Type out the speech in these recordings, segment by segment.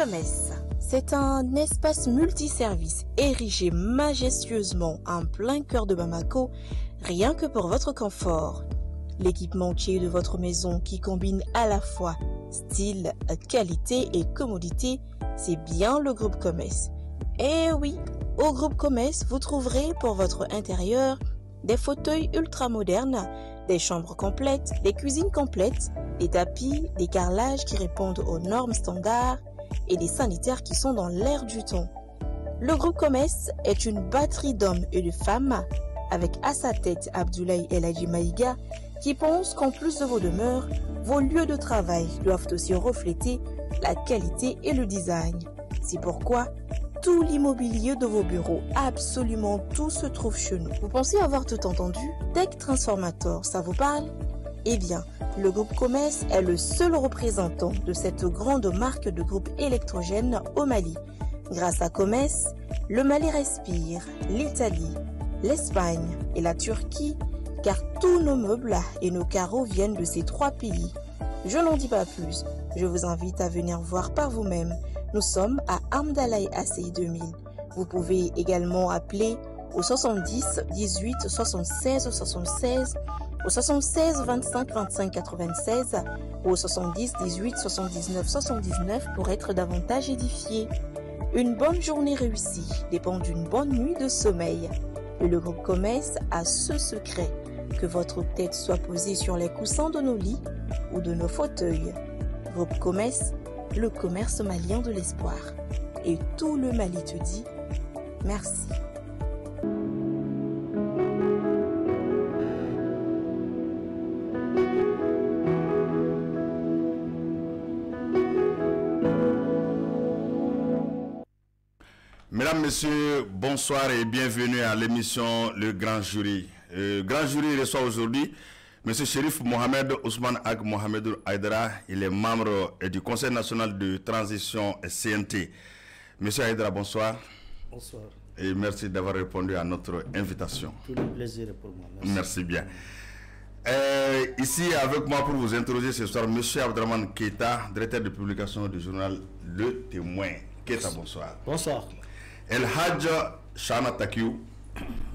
Commerce. C'est un espace multiservice érigé majestueusement en plein cœur de Bamako, rien que pour votre confort. L'équipementier de votre maison qui combine à la fois style, qualité et commodité, c'est bien le groupe Commerce. Et oui, au groupe Commerce, vous trouverez pour votre intérieur des fauteuils ultra modernes, des chambres complètes, des cuisines complètes, des tapis, des carrelages qui répondent aux normes standards et des sanitaires qui sont dans l'air du temps. Le groupe Commerce est une batterie d'hommes et de femmes avec à sa tête Abdoulaye El Hadji Maïga qui pense qu'en plus de vos demeures, vos lieux de travail doivent aussi refléter la qualité et le design. C'est pourquoi tout l'immobilier de vos bureaux, absolument tout se trouve chez nous. Vous pensez avoir tout entendu? Tech Transformator, ça vous parle? Eh bien, le groupe Commerce est le seul représentant de cette grande marque de groupe électrogène au Mali. Grâce à Commerce, le Mali respire, l'Italie, l'Espagne et la Turquie, car tous nos meubles et nos carreaux viennent de ces trois pays. Je n'en dis pas plus, je vous invite à venir voir par vous-même. Nous sommes à Amdalaï ACI 2000. Vous pouvez également appeler au 70 18 76 76, au 76 25 25 96 ou au 70 18 79 79 pour être davantage édifié. Une bonne journée réussie dépend d'une bonne nuit de sommeil. Et le groupe Commerce a ce secret, que votre tête soit posée sur les coussins de nos lits ou de nos fauteuils. Groupe Commerce, le commerce malien de l'espoir. Et tout le Mali te dit merci. Mesdames, Messieurs, bonsoir et bienvenue à l'émission Le Grand Jury. Le Grand Jury reçoit aujourd'hui M. Chérif Mohamed Ousmane Ag Mohamed Aïdara. Il est membre du Conseil national de transition CNT. M. Aïdara, bonsoir. Bonsoir. Et merci d'avoir répondu à notre invitation. Tout le plaisir est pour moi. Merci bien. Ici avec moi pour vous interroger ce soir, M. Abdraman Keita, directeur de publication du journal Le Témoin. Keita, bonsoir. Bonsoir. El Hadj Chana Takiou,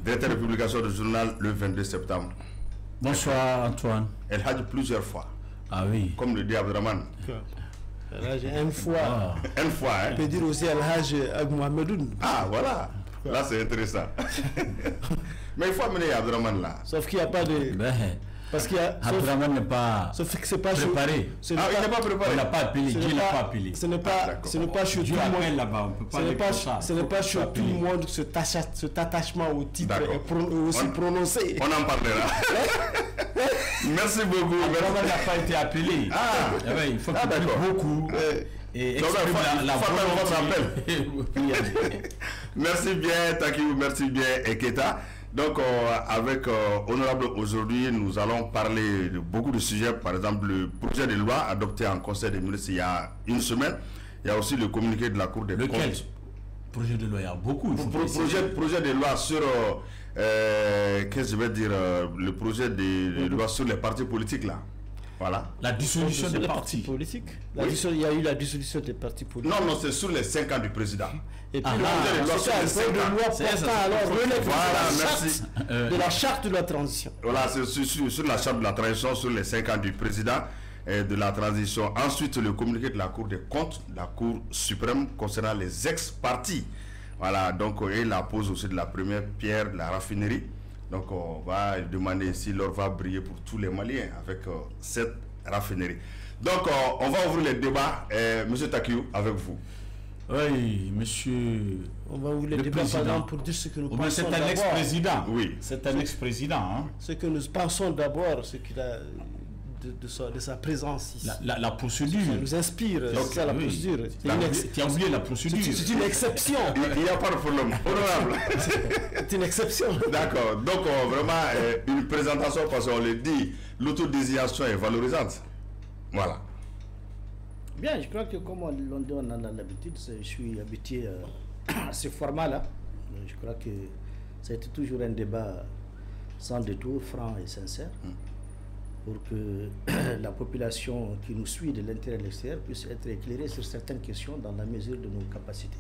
directeur de publication du journal Le 22 septembre. Bonsoir Antoine. El Hadj plusieurs fois. Ah oui. Comme le dit Abdraman. El Hadj une fois. Une fois, hein. On peut dire aussi El Hadj Ag Mohamedoun. Ah voilà. Là c'est intéressant. Mais il faut amener Abdraman là. Sauf qu'il n'y a pas de... Parce qu'il y a... Abdraman n'est pas préparé. Il n'est pas préparé. Il n'a pas appelé. Dieu n'a pas appelé. Ce n'est pas chez tout le monde là-bas. On peut pas aller ça. Ce n'est pas chez tout le monde que cet attachement au titre est aussi prononcé. On en parlera. Merci beaucoup. Abdraman n'a pas été appelé. Ah, il faut qu'il prie beaucoup. Et exprime la volonté. Merci bien Takiou, merci bien Eketa. Donc avec Honorable aujourd'hui, nous allons parler de beaucoup de sujets. Par exemple, le projet de loi adopté en Conseil des ministres il y a une semaine. Il y a aussi le communiqué de la Cour des comptes. Lequel projet de loi? Il y a beaucoup. Projet de loi sur, qu'est-ce que je vais dire, le projet de loi sur les partis politiques là. Voilà. La dissolution des partis politiques. Il y a eu la dissolution des partis politiques. Non, c'est sur les 5 ans du président. Et puis de la charte de la transition. Voilà, c'est sur la charte de la transition, sur les 5 ans du président et de la transition. Ensuite, le communiqué de la Cour des comptes, la Cour suprême concernant les ex-partis. Voilà, donc il la pose aussi de la première pierre de la raffinerie. Donc on va demander si l'or va briller pour tous les Maliens avec cette raffinerie. Donc on va ouvrir les débats. Monsieur Takiou, avec vous. Oui, monsieur. On va ouvrir les débats pour dire ce que nous pensons. C'est un ex-président. Oui. C'est un ex-président. Hein. Ce que nous pensons d'abord, ce qu'il a de sa présence ici. La procédure. Ça nous inspire. C'est ça la procédure. Tu as oublié la procédure. C'est une exception. Il n'y a pas de problème. Honorable. C'est une exception. D'accord. Donc vraiment une présentation parce qu'on le dit, l'autodésignation est valorisante. Voilà. Bien, je crois que comme on a l'habitude, je suis habitué à ce format-là. Je crois que ça a été toujours un débat sans détour, franc et sincère. pour que la population qui nous suit de l'intérieur et de l'extérieur puisse être éclairée sur certaines questions dans la mesure de nos capacités.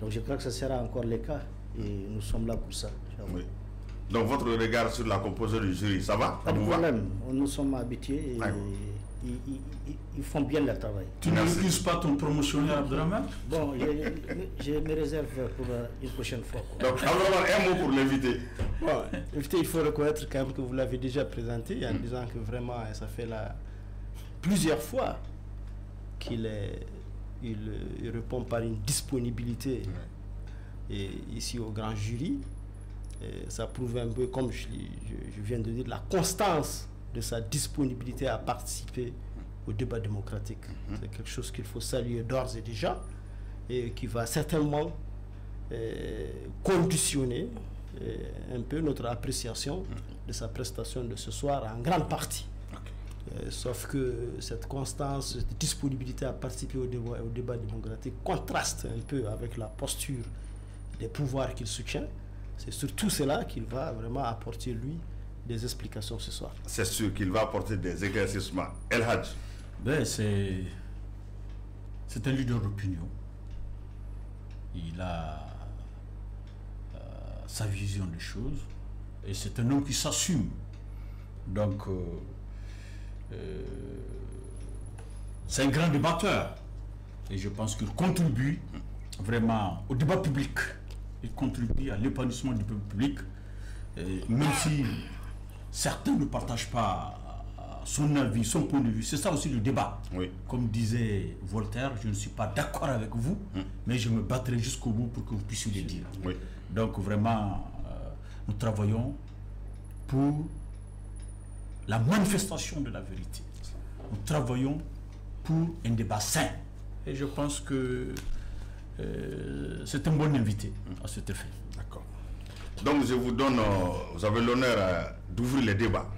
Donc je crois que ce sera encore le cas et nous sommes là pour ça. Oui. Donc votre regard sur la composition du jury, ça va? Pas de problème, nous sommes habitués et ils font bien leur travail. Tu n'excuses pas ton promotionnaire Abdraman? Bon, je me réserve pour une prochaine fois. Donc, un mot pour l'invité. Bon, l'invité, il faut reconnaître quand même que vous l'avez déjà présenté en disant que vraiment, ça fait plusieurs fois qu'il répond par une disponibilité et ici au grand jury. Et ça prouve un peu, comme je viens de dire, la constance de sa disponibilité à participer au débat démocratique. C'est quelque chose qu'il faut saluer d'ores et déjà et qui va certainement conditionner un peu notre appréciation de sa prestation de ce soir en grande partie. Sauf que cette constance, cette disponibilité à participer au débat démocratique contraste un peu avec la posture des pouvoirs qu'il soutient. C'est surtout cela qu'il va vraiment apporter, lui, des explications ce soir. C'est sûr qu'il va apporter des éclaircissements. El Hadj. Ben, c'est un leader d'opinion. Il a sa vision des choses et c'est un homme qui s'assume. Donc, c'est un grand débatteur et je pense qu'il contribue vraiment au débat public. Il contribue à l'épanouissement du peuple public, même si certains ne partagent pas son avis, son point de vue. C'est ça aussi le débat. Oui. Comme disait Voltaire, je ne suis pas d'accord avec vous, mais je me battrai jusqu'au bout pour que vous puissiez le dire. Oui. Donc vraiment, nous travaillons pour la manifestation de la vérité. Nous travaillons pour un débat sain. Et je pense que c'est un bon invité à cet effet. D'accord. Donc je vous donne, vous avez l'honneur d'ouvrir les débats.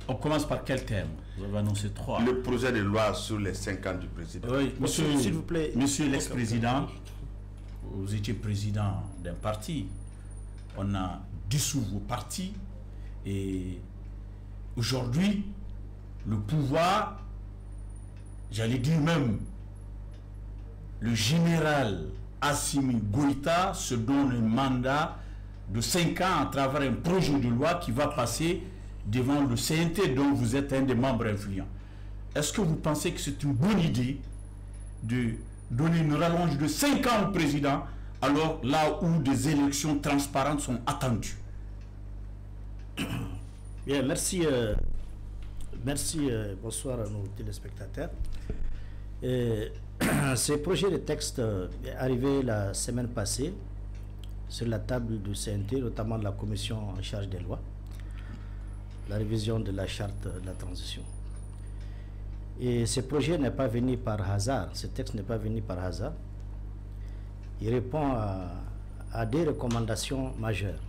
On commence par quel thème? Vous avez annoncé 3. Le projet de loi sur les 5 ans du président. Oui, monsieur, s'il vous plaît. Monsieur l'ex-président, vous étiez président d'un parti. On a dissous vos partis et aujourd'hui, le pouvoir, j'allais dire même, le général Assimi Goïta se donne un mandat de 5 ans à travers un projet de loi qui va passer devant le CNT dont vous êtes un des membres influents. Est-ce que vous pensez que c'est une bonne idée de donner une rallonge de 5 ans au président alors là où des élections transparentes sont attendues? Bien, merci. Bonsoir à nos téléspectateurs. Ce projet de texte est arrivé la semaine passée sur la table du CNT, notamment de la commission en charge des lois, la révision de la charte de la transition. Et ce projet n'est pas venu par hasard, ce texte n'est pas venu par hasard. Il répond à des recommandations majeures.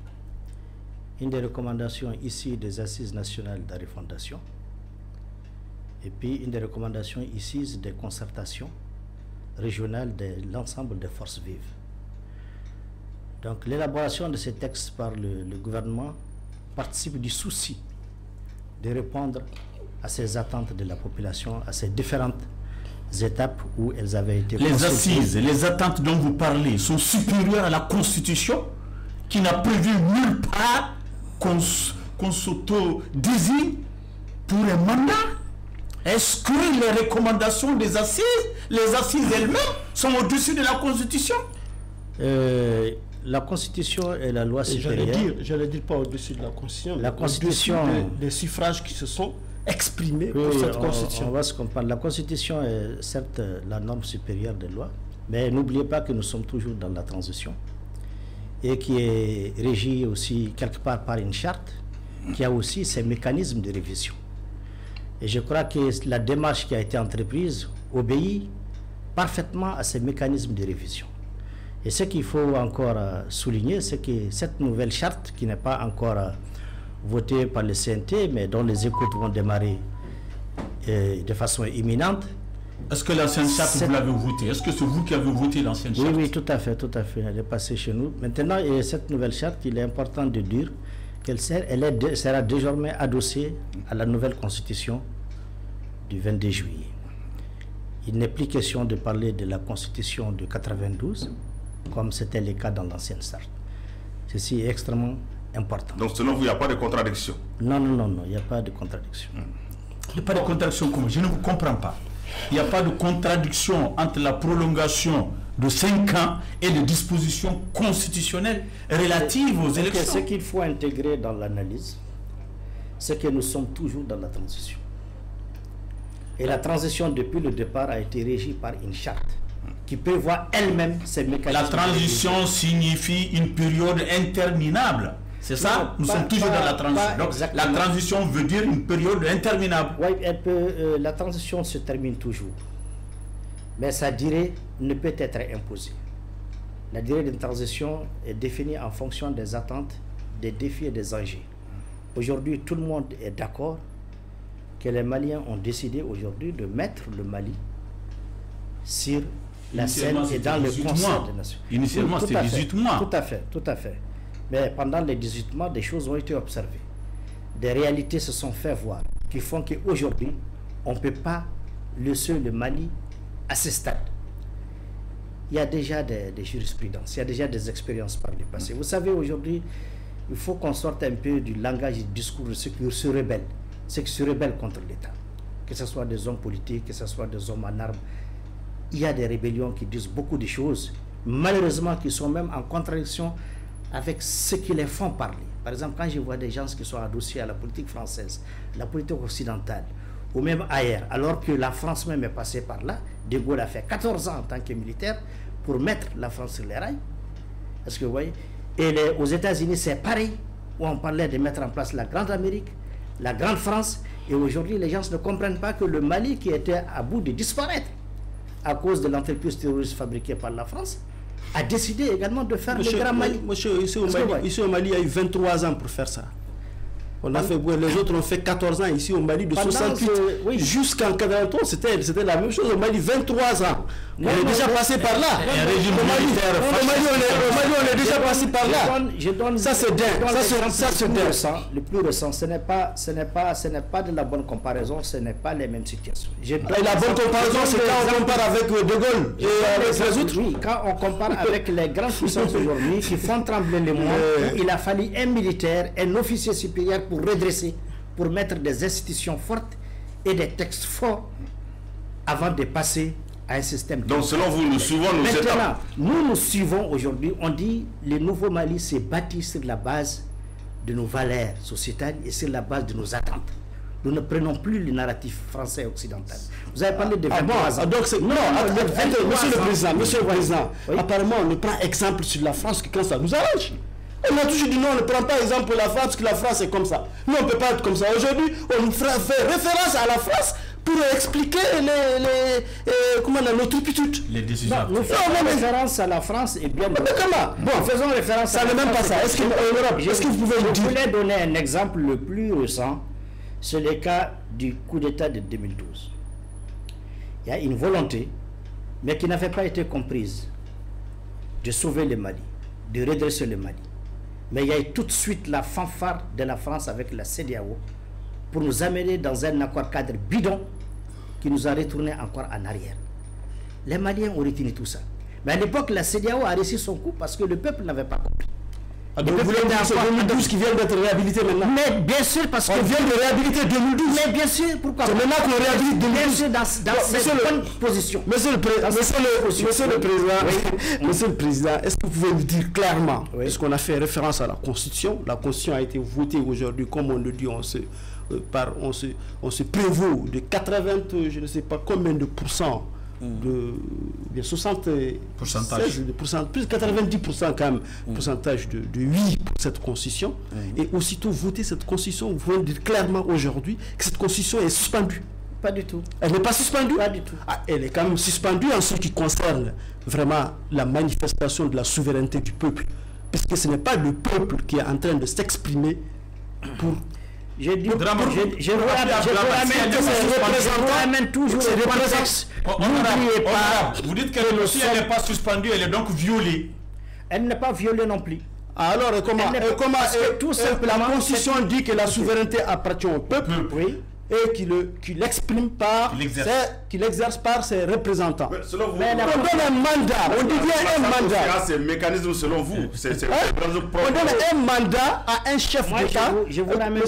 Une des recommandations ici des Assises nationales de la refondation, et puis une des recommandations ici des concertations régionales de l'ensemble des forces vives. Donc l'élaboration de ces textes par le gouvernement participe du souci de répondre à ces attentes de la population, à ces différentes étapes où elles avaient été Les consultées. assises, les attentes dont vous parlez sont supérieures à la Constitution qui n'a prévu nulle part qu'on s'auto-désigne pour un mandat. Est-ce que les recommandations des assises, les assises elles-mêmes, sont au-dessus de la Constitution? La Constitution et la loi supérieure. J'allais dire pas au-dessus de la Constitution. La Constitution. Des suffrages qui se sont exprimés pour cette Constitution. On va se comprendre. La Constitution est certes la norme supérieure des lois, mais n'oubliez pas que nous sommes toujours dans la transition et qui est régie aussi quelque part par une charte qui a aussi ses mécanismes de révision. Et je crois que la démarche qui a été entreprise obéit parfaitement à ces mécanismes de révision. Et ce qu'il faut encore souligner, c'est que cette nouvelle charte, qui n'est pas encore votée par le CNT, mais dont les écoutes vont démarrer de façon imminente. Est-ce que l'ancienne charte, vous l'avez votée? Est-ce que c'est vous qui avez voté l'ancienne charte? Oui, tout à fait, tout à fait. Elle est passée chez nous. Maintenant, et cette nouvelle charte, il est important de dire Elle sera désormais adossée à la nouvelle constitution du 22 juillet. Il n'est plus question de parler de la constitution de 92, comme c'était le cas dans l'ancienne charte. Ceci est extrêmement important. Donc selon vous, il n'y a pas de contradiction? Non, il n'y a pas de contradiction. Il n'y a pas de contradiction comme je ne vous comprends pas. Il n'y a pas de contradiction entre la prolongation de 5 ans et les dispositions constitutionnelles relatives aux élections. Ce qu'il faut intégrer dans l'analyse, c'est que nous sommes toujours dans la transition. Et la transition, depuis le départ, a été régie par une charte qui prévoit elle-même ces mécanismes. La transition signifie une période interminable. C'est ça? Nous sommes toujours dans la transition. Donc, la transition veut dire une période interminable. Oui, la transition se termine toujours. Mais sa durée ne peut être imposée. La durée d'une transition est définie en fonction des attentes, des défis et des enjeux. Aujourd'hui, tout le monde est d'accord que les Maliens ont décidé aujourd'hui de mettre le Mali sur la scène et dans le concert des nations. Initialement, c'était 18 mois. Tout à fait. Mais pendant les 18 mois, des choses ont été observées. Des réalités se sont fait voir qui font qu'aujourd'hui, on ne peut pas laisser le Mali à ce stade. Il y a déjà des jurisprudences, il y a déjà des expériences par le passé. Vous savez, aujourd'hui, il faut qu'on sorte un peu du langage et du discours de ceux qui se rebellent. Ceux qui se rebellent contre l'État. Que ce soit des hommes politiques, que ce soit des hommes en armes. Il y a des rébellions qui disent beaucoup de choses, malheureusement, qui sont même en contradiction avec ce qui les font parler. Par exemple, quand je vois des gens qui sont adossés à la politique française, la politique occidentale, ou même ailleurs, alors que la France même est passée par là, De Gaulle a fait 14 ans en tant que militaire pour mettre la France sur les rails. Est-ce que vous voyez? Et aux États-Unis, c'est pareil, où on parlait de mettre en place la Grande Amérique, la Grande France, et aujourd'hui, les gens ne comprennent pas que le Mali, qui était à bout de disparaître à cause de l'entreprise terroriste fabriquée par la France, a décidé également de faire le Grand Mali. Monsieur, ici au Mali, il y a eu 23 ans pour faire ça. On a fait, les autres ont fait 14 ans ici au Mali, de 68 jusqu'en 91, c'était la même chose. Au Mali, 23 ans. On est déjà passé par là. Au Mali, on est déjà passé par là. Ça, c'est dingue. Le plus récent, ce n'est pas de la bonne comparaison, ce n'est pas les mêmes situations. Et la bonne comparaison, c'est quand on compare avec De Gaulle et avec les autres. Oui, quand on compare avec les grandes puissances aujourd'hui qui font trembler les mondes, il a fallu un militaire, un officier supérieur pour redresser, pour mettre des institutions fortes et des textes forts avant de passer à un système. Donc selon vous, nous suivons nos étapes. Nous suivons aujourd'hui, on dit le nouveau Mali s'est bâti sur la base de nos valeurs sociétales et sur la base de nos attentes. Nous ne prenons plus le narratif français et occidental. Vous avez parlé de 23 ans. Donc Monsieur le Président, apparemment on ne prend exemple sur la France que quand ça nous arrange. On a toujours dit non, on ne prend pas exemple pour la France, que la France est comme ça. Nous, on ne peut pas être comme ça. Aujourd'hui, on fait référence à la France pour expliquer nos turpitudes. Les décisions. Nous faisons référence à la France et bien. Mais comment? Bon, faisons référence ça n'est même pas ça. Est-ce que vous pouvez nous dire? Je voulais donner un exemple le plus récent. C'est le cas du coup d'État de 2012. Il y a une volonté, mais qui n'avait pas été comprise, de sauver le Mali, de redresser le Mali. Mais il y a eu tout de suite la fanfare de la France avec la CEDEAO pour nous amener dans un accord cadre bidon qui nous a retourné encore en arrière. Les Maliens ont retenu tout ça. Mais à l'époque, la CEDEAO a réussi son coup parce que le peuple n'avait pas compris. Donc vous voulez dire que c'est 2012 qui vient d'être réhabilité maintenant? Mais bien sûr, parce qu'on vient de réhabiliter 2012. Mais bien sûr, pourquoi? C'est maintenant qu'on réhabilite 2012. Bien sûr, dans cette bonne position. Monsieur le Président, est-ce que vous pouvez nous dire clairement, puisqu'on a fait référence à la Constitution a été votée aujourd'hui, comme on le dit, on se prévaut de 80, je ne sais pas combien de pourcents, de 60 pourcentage. Plus de 90% quand même, pourcentage de oui pour cette constitution. Et aussitôt voter cette constitution, vous pouvez dire clairement aujourd'hui que cette constitution est suspendue. Pas du tout. Elle n'est pas suspendue? Pas du tout. Elle est quand même suspendue en ce qui concerne vraiment la manifestation de la souveraineté du peuple. Puisque ce n'est pas le peuple qui est en train de s'exprimer pour... Je ramène toujours le contexte. N'oubliez pas. Vous dites qu'elle n'est pas suspendue, elle est donc violée. Elle n'est pas violée non plus. Alors, tout simplement, la Constitution dit que la souveraineté appartient au peuple, oui, et qu'il l'exprime par, qu'il exerce par ses représentants. Selon vous, on donne un mandat, on devient un mandat. C'est un mécanisme selon vous. On donne un mandat à un chef d'État. Je vous ramène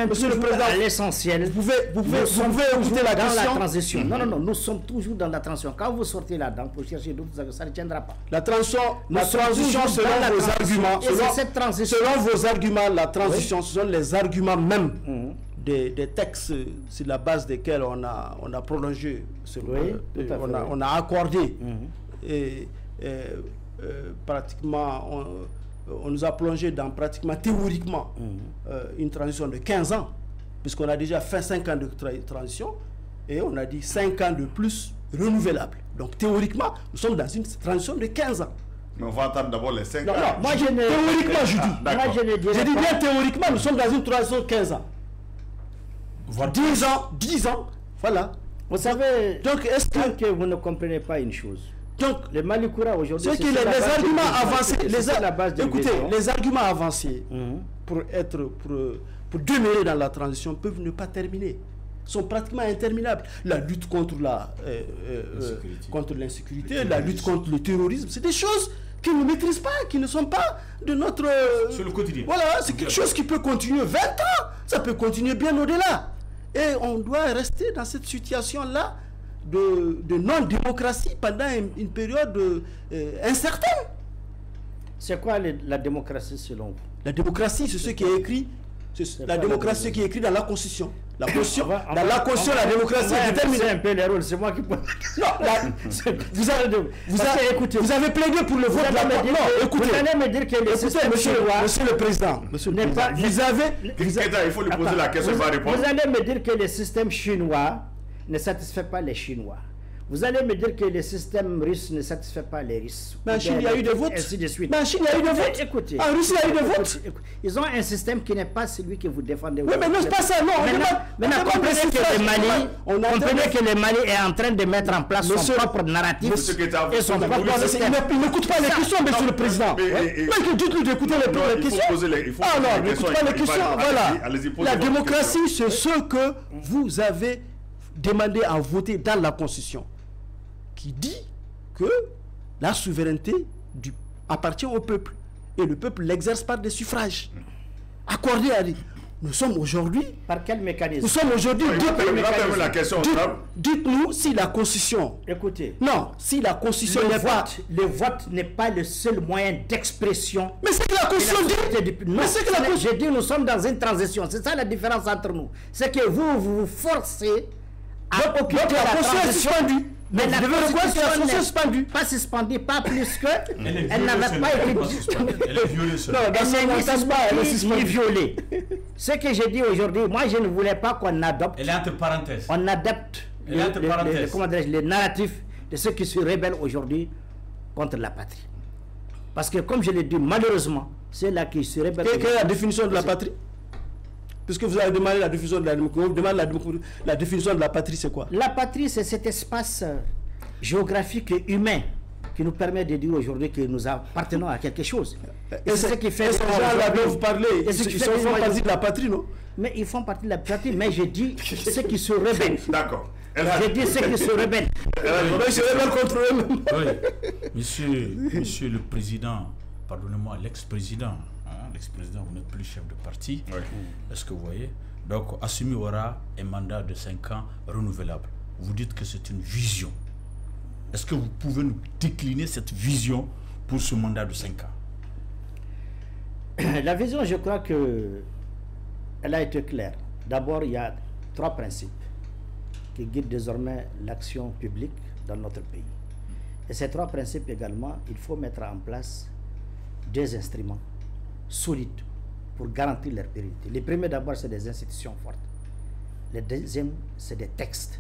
toujours à l'essentiel. Vous pouvez écouter la question. Dans la transition. Non, nous sommes toujours dans la transition. Quand vous sortez là-dedans pour chercher d'autres, ça ne tiendra pas. La transition selon vos arguments. Selon vos arguments, la transition, ce sont les arguments même des textes sur la base desquels on a prolongé, on a accordé pratiquement, on nous a plongé dans pratiquement théoriquement une transition de 15 ans, puisqu'on a déjà fait 5 ans de transition et on a dit 5 ans de plus renouvelables. Donc théoriquement, nous sommes dans une transition de 15 ans. Mais on va attendre d'abord les 5 ans. Non, théoriquement, je dis. Je dis bien théoriquement, nous sommes dans une transition de 15 ans. 10 ans, voilà. Vous savez, donc est-ce que vous ne comprenez pas une chose? Donc, le Malikoura aujourd'hui, c'est que les arguments avancés, les arguments avancés pour demeurer dans la transition peuvent ne pas terminer, sont pratiquement interminables. La lutte contre l'insécurité, la lutte contre le terrorisme, c'est des choses qui ne maîtrisent pas, qui ne sont pas de notre... sur le quotidien. Voilà, c'est quelque chose qui peut continuer 20 ans, ça peut continuer bien au-delà. Et on doit rester dans cette situation-là de non-démocratie pendant une période incertaine. C'est quoi la démocratie selon vous? La démocratie, c'est ce qui est écrit. La démocratie, c'est ce qui est écrit dans la Constitution. La Constitution, la démocratie est déterminée. C'est un peu les rôles, c'est moi qui pose la question. Vous avez plaidé pour le vote de la loi. Non, écoutez, vous allez me dire que le système chinois... Monsieur le Président, il faut lui poser la question, il va répondre. Vous allez me dire que le système chinois ne satisfait pas les Chinois. Vous allez me dire que le système russe ne satisfait pas les Russes. Mais en Chine, il y a eu des votes. Ainsi de suite. Mais en Chine, il y a eu des votes. Écoutez. En Russie, il y a eu des votes. Ils ont un système qui n'est pas celui que vous défendez. Oui, mais non, c'est pas ça, non. Maintenant, comprenez que le Mali est en train de mettre en place son propre narratif et son propre système. Il n'écoute pas les questions, monsieur le Président. Dites-lui d'écouter les questions. Ah non, n'écoute pas les questions. Voilà. La démocratie, c'est ce que vous avez demandé à voter dans la Constitution, qui dit que la souveraineté appartient au peuple et le peuple l'exerce par des suffrages accordés à lui. Nous sommes aujourd'hui... Par quel mécanisme? Nous sommes aujourd'hui... Dites-nous si la Constitution... Écoutez. Non, si la Constitution n'est pas... Le vote n'est pas le seul moyen d'expression. Mais c'est que la Constitution dit... Non, c'est que la Constitution... J'ai dit nous sommes dans une transition. C'est ça la différence entre nous. C'est que vous forcez à occuper la transition. Mais la Constitution n'est suspendue. Pas suspendue, pas plus que. Elle n'avait pas été. Elle est violée. Elle est violée. Ce que j'ai dit aujourd'hui, moi je ne voulais pas qu'on adopte. Elle est entre parenthèses. On adopte le narratif de ceux qui se rebellent aujourd'hui contre la patrie. Parce que comme je l'ai dit, malheureusement, c'est là qui se rebellent. Quelle est la définition de la patrie? Puisque vous avez demandé la définition de la démocratie, vous demandez la définition de la patrie, c'est quoi? La patrie, c'est cet espace géographique et humain qui nous permet de dire aujourd'hui que nous appartenons à quelque chose. Et c'est ce qui fait... Ces gens-là dont vous parlez, ils font partie de la patrie, non? Mais ils font partie de la patrie, mais je dis ceux qui se rebellent. D'accord. Je dis ceux qui se rebellent. Ils se rebellent contre eux-mêmes. Oui. Monsieur le Président, pardonnez-moi, l'ex-président, l'ex-président, vous n'êtes plus chef de parti. Oui. Est-ce que vous voyez? Donc, Assimi aura un mandat de 5 ans renouvelable. Vous dites que c'est une vision. Est-ce que vous pouvez nous décliner cette vision pour ce mandat de 5 ans? La vision, je crois que elle a été claire. D'abord, il y a 3 principes qui guident désormais l'action publique dans notre pays. Et ces 3 principes également, il faut mettre en place des instruments solides pour garantir leur pérennité. Les premiers d'abord, c'est des institutions fortes. Les deuxièmes, c'est des textes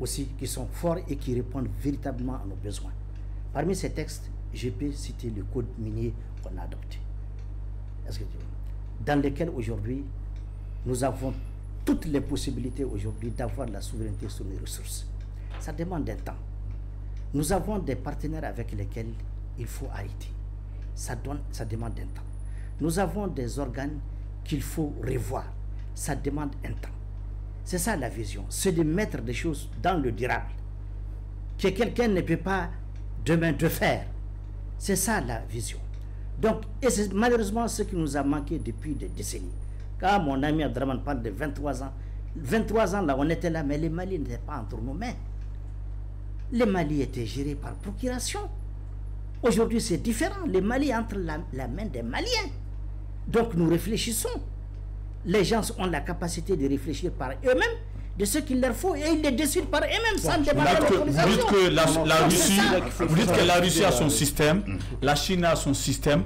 aussi qui sont forts et qui répondent véritablement à nos besoins. Parmi ces textes, je peux citer le code minier qu'on a adopté. Dans lequel aujourd'hui, nous avons toutes les possibilités aujourd'hui d'avoir la souveraineté sur les ressources. Ça demande un temps. Nous avons des partenaires avec lesquels il faut arrêter. ça demande un temps. Nous avons des organes qu'il faut revoir, ça demande un temps. C'est ça la vision, c'est de mettre des choses dans le durable, que quelqu'un ne peut pas demain de faire. C'est ça la vision. Donc, et c'est malheureusement ce qui nous a manqué depuis des décennies. Quand mon ami Abdraman parle de 23 ans, 23 ans là, on était là, mais les Mali n'étaient pas entre nos mains. Les Mali étaient gérés par procuration. Aujourd'hui, c'est différent. Les Mali entre la main des Maliens. Donc, nous réfléchissons. Les gens ont la capacité de réfléchir par eux-mêmes de ce qu'il leur faut et ils les décident par eux-mêmes sans demander l'autorisation. Vous dites que la Russie, vous dites que la Russie a son système, la Chine a son système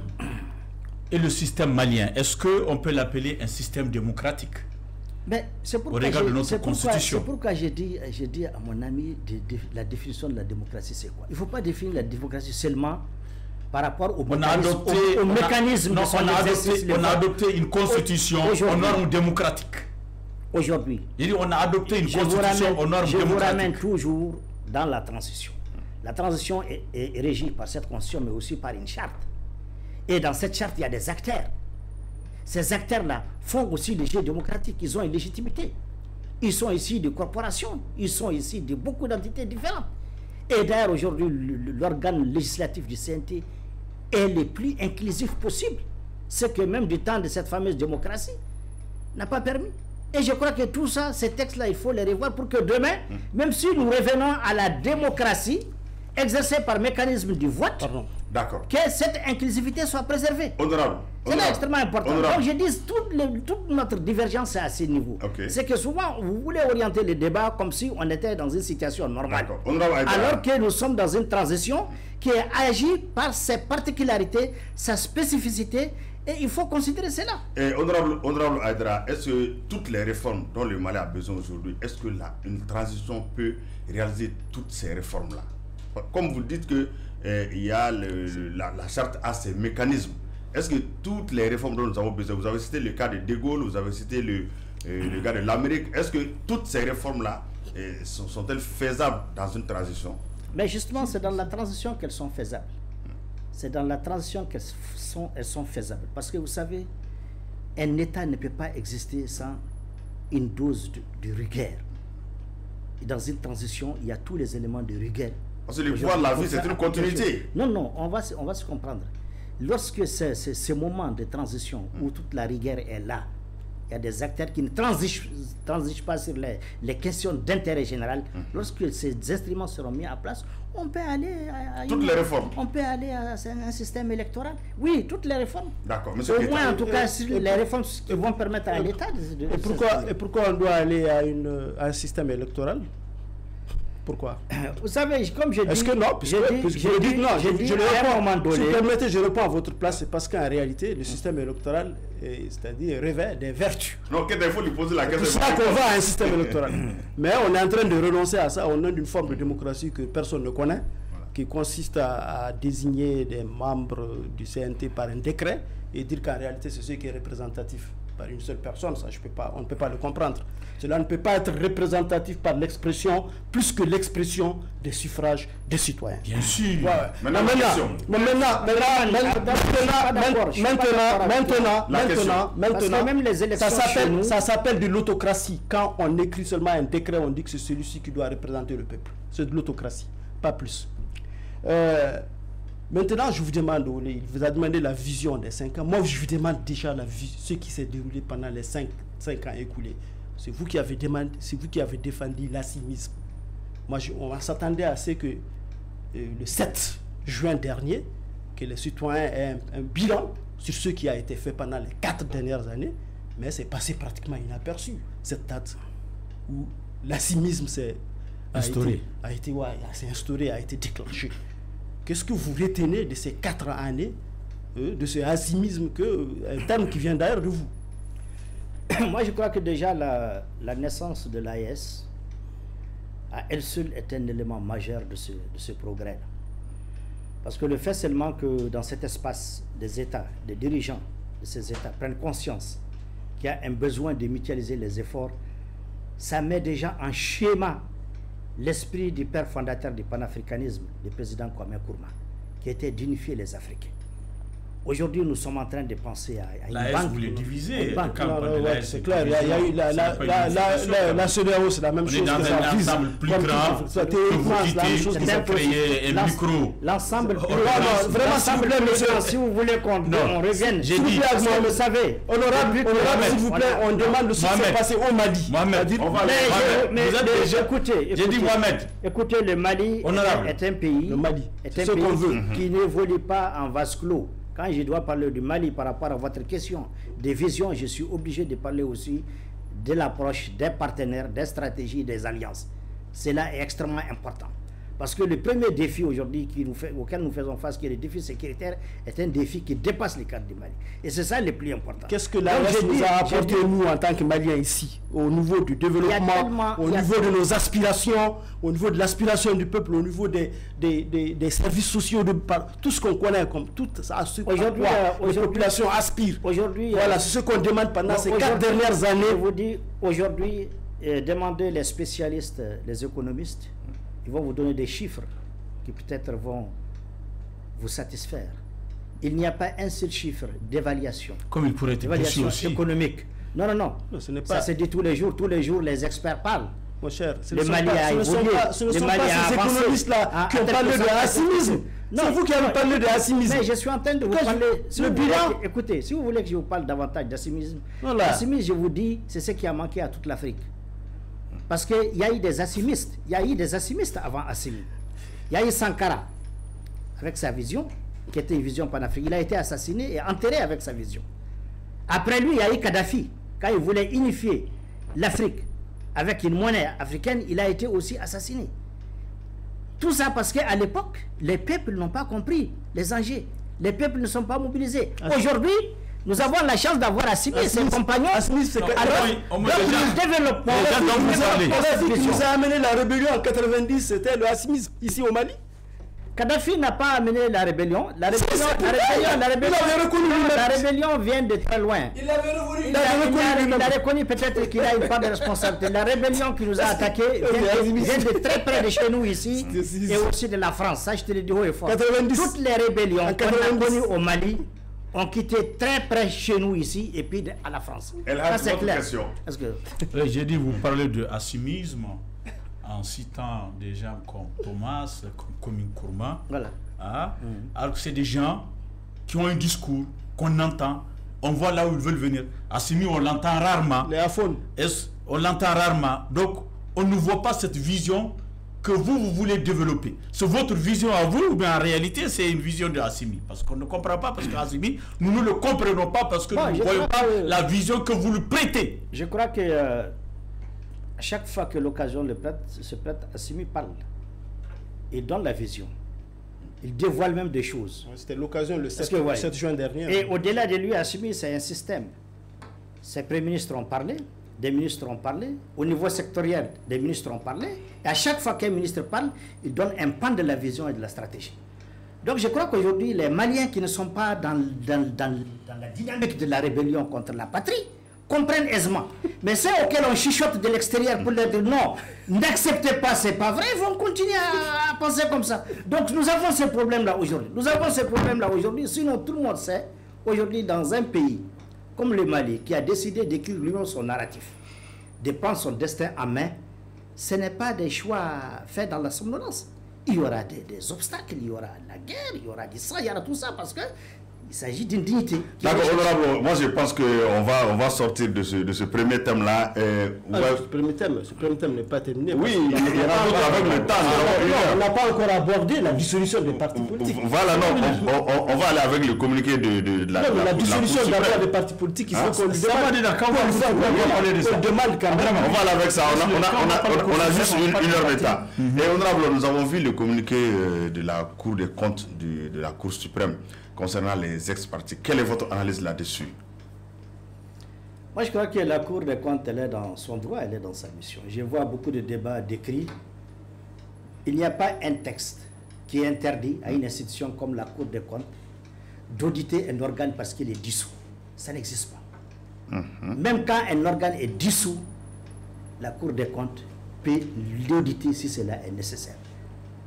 et le système malien. Est-ce qu'on peut l'appeler un système démocratique? Mais c'est pourquoi au regard de notre constitution. C'est pourquoi j'ai dit à mon ami la définition de la démocratie, c'est quoi? Il ne faut pas définir la démocratie seulement par rapport au mécanisme de son exercice. On a adopté une constitution aux normes démocratiques. Aujourd'hui, on a adopté une constitution aux normes démocratiques. Je vous ramène toujours dans la transition. La transition est régie par cette constitution, mais aussi par une charte. Et dans cette charte, il y a des acteurs. Ces acteurs-là font aussi des jeux démocratiques. Ils ont une légitimité. Ils sont ici de corporations. Ils sont ici de beaucoup d'entités différentes. Et d'ailleurs, aujourd'hui, l'organe législatif du CNT est le plus inclusif possible. Ce que même du temps de cette fameuse démocratie n'a pas permis. Et je crois que tout ça, ces textes-là, il faut les revoir pour que demain, même si nous revenons à la démocratie exercée par mécanisme du vote, que cette inclusivité soit préservée. C'est extrêmement important. Donc je dis, toute notre divergence est à ce niveau. C'est que souvent, vous voulez orienter le débat comme si on était dans une situation normale. Alors que nous sommes dans une transition qui est agie par ses particularités, sa spécificité, et il faut considérer cela. Et honorable Aïdara, est-ce que toutes les réformes dont le Mali a besoin aujourd'hui, est-ce que une transition peut réaliser toutes ces réformes-là? Comme vous dites que il y a la charte a ses mécanismes. Est-ce que toutes les réformes dont nous avons besoin, vous avez cité le cas de De Gaulle, vous avez cité le cas de l'Amérique, est-ce que toutes ces réformes-là sont-elles faisables dans une transition? Mais justement, c'est dans la transition qu'elles sont faisables. C'est dans la transition qu'elles sont faisables. Parce que vous savez, un État ne peut pas exister sans une dose de rigueur. Et dans une transition, il y a tous les éléments de rigueur. Parce que le pouvoir de la vie, c'est une continuité. Non, on va se comprendre. Lorsque c'est ce moment de transition où toute la rigueur est là, il y a des acteurs qui ne transigent pas sur les questions d'intérêt général. Lorsque ces instruments seront mis en place, on peut aller à toutes les réformes. On peut aller à un système électoral. Oui, toutes les réformes. D'accord. Au moins, en tout cas, les réformes qui vont permettre à l'État de... Et pourquoi on doit aller à un système électoral? Pourquoi? Vous savez, comme je dis... Est-ce que non? Si vous permettez, je réponds à votre place. C'est parce qu'en réalité, le système électoral, c'est-à-dire, revêt des vertus. Donc, il faut lui poser la question. C'est ça qu'on va à un système électoral. Mais on est en train de renoncer à ça au nom d'une forme de démocratie que personne ne connaît, qui consiste à désigner des membres du CNT par un décret et dire qu'en réalité, c'est ce qui est représentatif par une seule personne. Ça, on ne peut pas le comprendre. Cela ne peut pas être représentatif par l'expression, plus que l'expression des suffrages des citoyens. Bien sûr. Ouais. Maintenant, même les élections ça s'appelle de l'autocratie. Quand on écrit seulement un décret, on dit que c'est celui-ci qui doit représenter le peuple. C'est de l'autocratie, pas plus. Maintenant, je vous demande, il vous a demandé la vision des 5 ans. Moi, je vous demande déjà ce qui s'est déroulé pendant les 5 ans écoulés. C'est vous qui avez défendu l'assimisme. Moi, on s'attendait à ce que le 7 juin dernier, que les citoyens aient un bilan sur ce qui a été fait pendant les 4 dernières années, mais c'est passé pratiquement inaperçu, cette date où l'assimisme a été déclenché. Qu'est-ce que vous retenez de ces 4 années, de ce assimisme, un terme qui vient d'ailleurs de vous? Moi, je crois que déjà la naissance de l'AES, à elle seule, est un élément majeur de ce progrès. Parce que le fait seulement que dans cet espace, des États, des dirigeants de ces États prennent conscience qu'il y a un besoin de mutualiser les efforts, ça met déjà en schéma l'esprit du père fondateur du panafricanisme, le président Kwame Nkrumah, qui était d'unifier les Africains. Aujourd'hui, nous sommes en train de penser à une La banque. voulait diviser. C'est clair, il y a eu la CEDEAO, c'est la même chose. On est dans un ensemble plus grand que vous quittez, qui a créé un micro. L'ensemble plus grand. Vraiment, si vous voulez qu'on revienne, j'ai dit, vous le savez. Honorable, s'il vous plaît, on demande ce qui s'est passé au Mali. Mohamed, j'ai dit Mohamed. Écoutez, le Mali est un pays qui n'évolue pas en vase clos. Quand je dois parler du Mali par rapport à votre question des visions, je suis obligé de parler aussi de l'approche des partenaires, des stratégies, des alliances. Cela est extrêmement important. Parce que le premier défi aujourd'hui auquel nous faisons face, qui est le défi sécuritaire, est un défi qui dépasse les cadres du Mali. Et c'est ça le plus important. Qu'est-ce que l'AES nous a apporté, nous, en tant que Maliens ici, au niveau du développement, au niveau de nos aspirations, au niveau de l'aspiration du peuple, au niveau des services sociaux, tout ce qu'on connaît comme tout ça, ce à quoi les populations aspirent. Voilà, c'est ce qu'on demande pendant ces 4 dernières années. Je vous dis, aujourd'hui, demandez les spécialistes, les économistes, ils vont vous donner des chiffres qui peut-être vont vous satisfaire. Il n'y a pas un seul chiffre d'évaluation. Comme il pourrait être d'évaluation aussi. économique. Non, ce n'est pas. Ça se dit tous les jours. Tous les jours, les experts parlent. Mon cher, le Mali a évolué. Ce ne sont pas ces économistes-là qui ont parlé de racisme. C'est vous qui avez parlé de racisme. Mais je suis en train de vous parler. Le bilan. Écoutez, si vous voulez que je vous parle davantage d'assimisme, je vous dis, c'est ce qui a manqué à toute l'Afrique. Parce qu'il y a eu des assimistes. Il y a eu des assimistes avant Assimi. Il y a eu Sankara, avec sa vision, qui était une vision panafricaine. Il a été assassiné et enterré avec sa vision. Après lui, il y a eu Kadhafi. Quand il voulait unifier l'Afrique avec une monnaie africaine, il a été aussi assassiné. Tout ça parce qu'à l'époque, les peuples n'ont pas compris les enjeux. Les peuples ne sont pas mobilisés. Aujourd'hui, nous avons la chance d'avoir Assimi et ses compagnons. Le développement qui nous a amené la rébellion en 90, c'était le assimisme ici au Mali. Kadhafi n'a pas amené la rébellion. La rébellion vient de très loin. Il a reconnu peut-être qu'il a une part de responsabilité. La rébellion qui nous a attaqués vient de très près de chez nous ici et aussi de la France. Ça, je te le dis haut et fort. Toutes les rébellions qu'on a connues au Mali ont quitté très près chez nous ici et puis à la France. Ça, c'est clair. J'ai dit, vous parlez de assimisme en citant des gens comme Thomas, comme Nkrumah. Voilà. Alors que c'est des gens qui ont un discours qu'on entend, on voit là où ils veulent venir. Assimi, on l'entend rarement. Les aphones. On l'entend rarement. Donc, on ne voit pas cette vision que vous voulez développer. C'est votre vision à vous, ou bien en réalité, c'est une vision de Assimi? Parce qu'on ne comprend pas, parce qu'Assimi, nous ne le comprenons pas, parce que nous ne voyons pas la vision que vous lui prêtez. Je crois que à chaque fois que l'occasion se prête, Assimi parle. Il donne la vision. Il dévoile même des choses. C'était l'occasion le 7 juin dernier. Et au-delà de lui, Assimi, c'est un système. Ses premiers ministres ont parlé, des ministres ont parlé, au niveau sectoriel, des ministres ont parlé. Et à chaque fois qu'un ministre parle, il donne un pan de la vision et de la stratégie. Donc je crois qu'aujourd'hui, les Maliens qui ne sont pas dans la dynamique de la rébellion contre la patrie, comprennent aisément. Mais ceux auxquels on chuchote de l'extérieur pour leur dire non, n'acceptez pas, c'est pas vrai, ils vont continuer à penser comme ça. Donc nous avons ce problème-là aujourd'hui. Sinon tout le monde sait, aujourd'hui dans un pays comme le Mali, qui a décidé d'écrire lui-même son narratif, de prendre son destin en main, ce n'est pas des choix faits dans la somnolence. Il y aura des obstacles, il y aura la guerre, il y aura du sang, il y aura tout ça parce que il s'agit d'une dignité. D'accord, honorable, moi je pense qu'on va sortir de ce premier thème-là. Ce premier thème n'est pas terminé. Oui, il y aura d'autres avec le temps. On n'a pas encore abordé la dissolution des partis politiques. Voilà, non, on va aller avec le communiqué de la dissolution d'abord des partis politiques. Il faut qu'on lui demande quand même. On va aller avec ça. On a juste une heure de temps. Et honorable, nous avons vu le communiqué de la Cour des comptes de la Cour suprême concernant les ex-partis. Quelle est votre analyse là-dessus? Moi, je crois que la Cour des comptes, elle est dans son droit, elle est dans sa mission. Je vois beaucoup de débats décrits. Il n'y a pas un texte qui interdit à une institution comme la Cour des comptes d'auditer un organe parce qu'il est dissous. Ça n'existe pas. Même quand un organe est dissous, la Cour des comptes peut l'auditer si cela est nécessaire.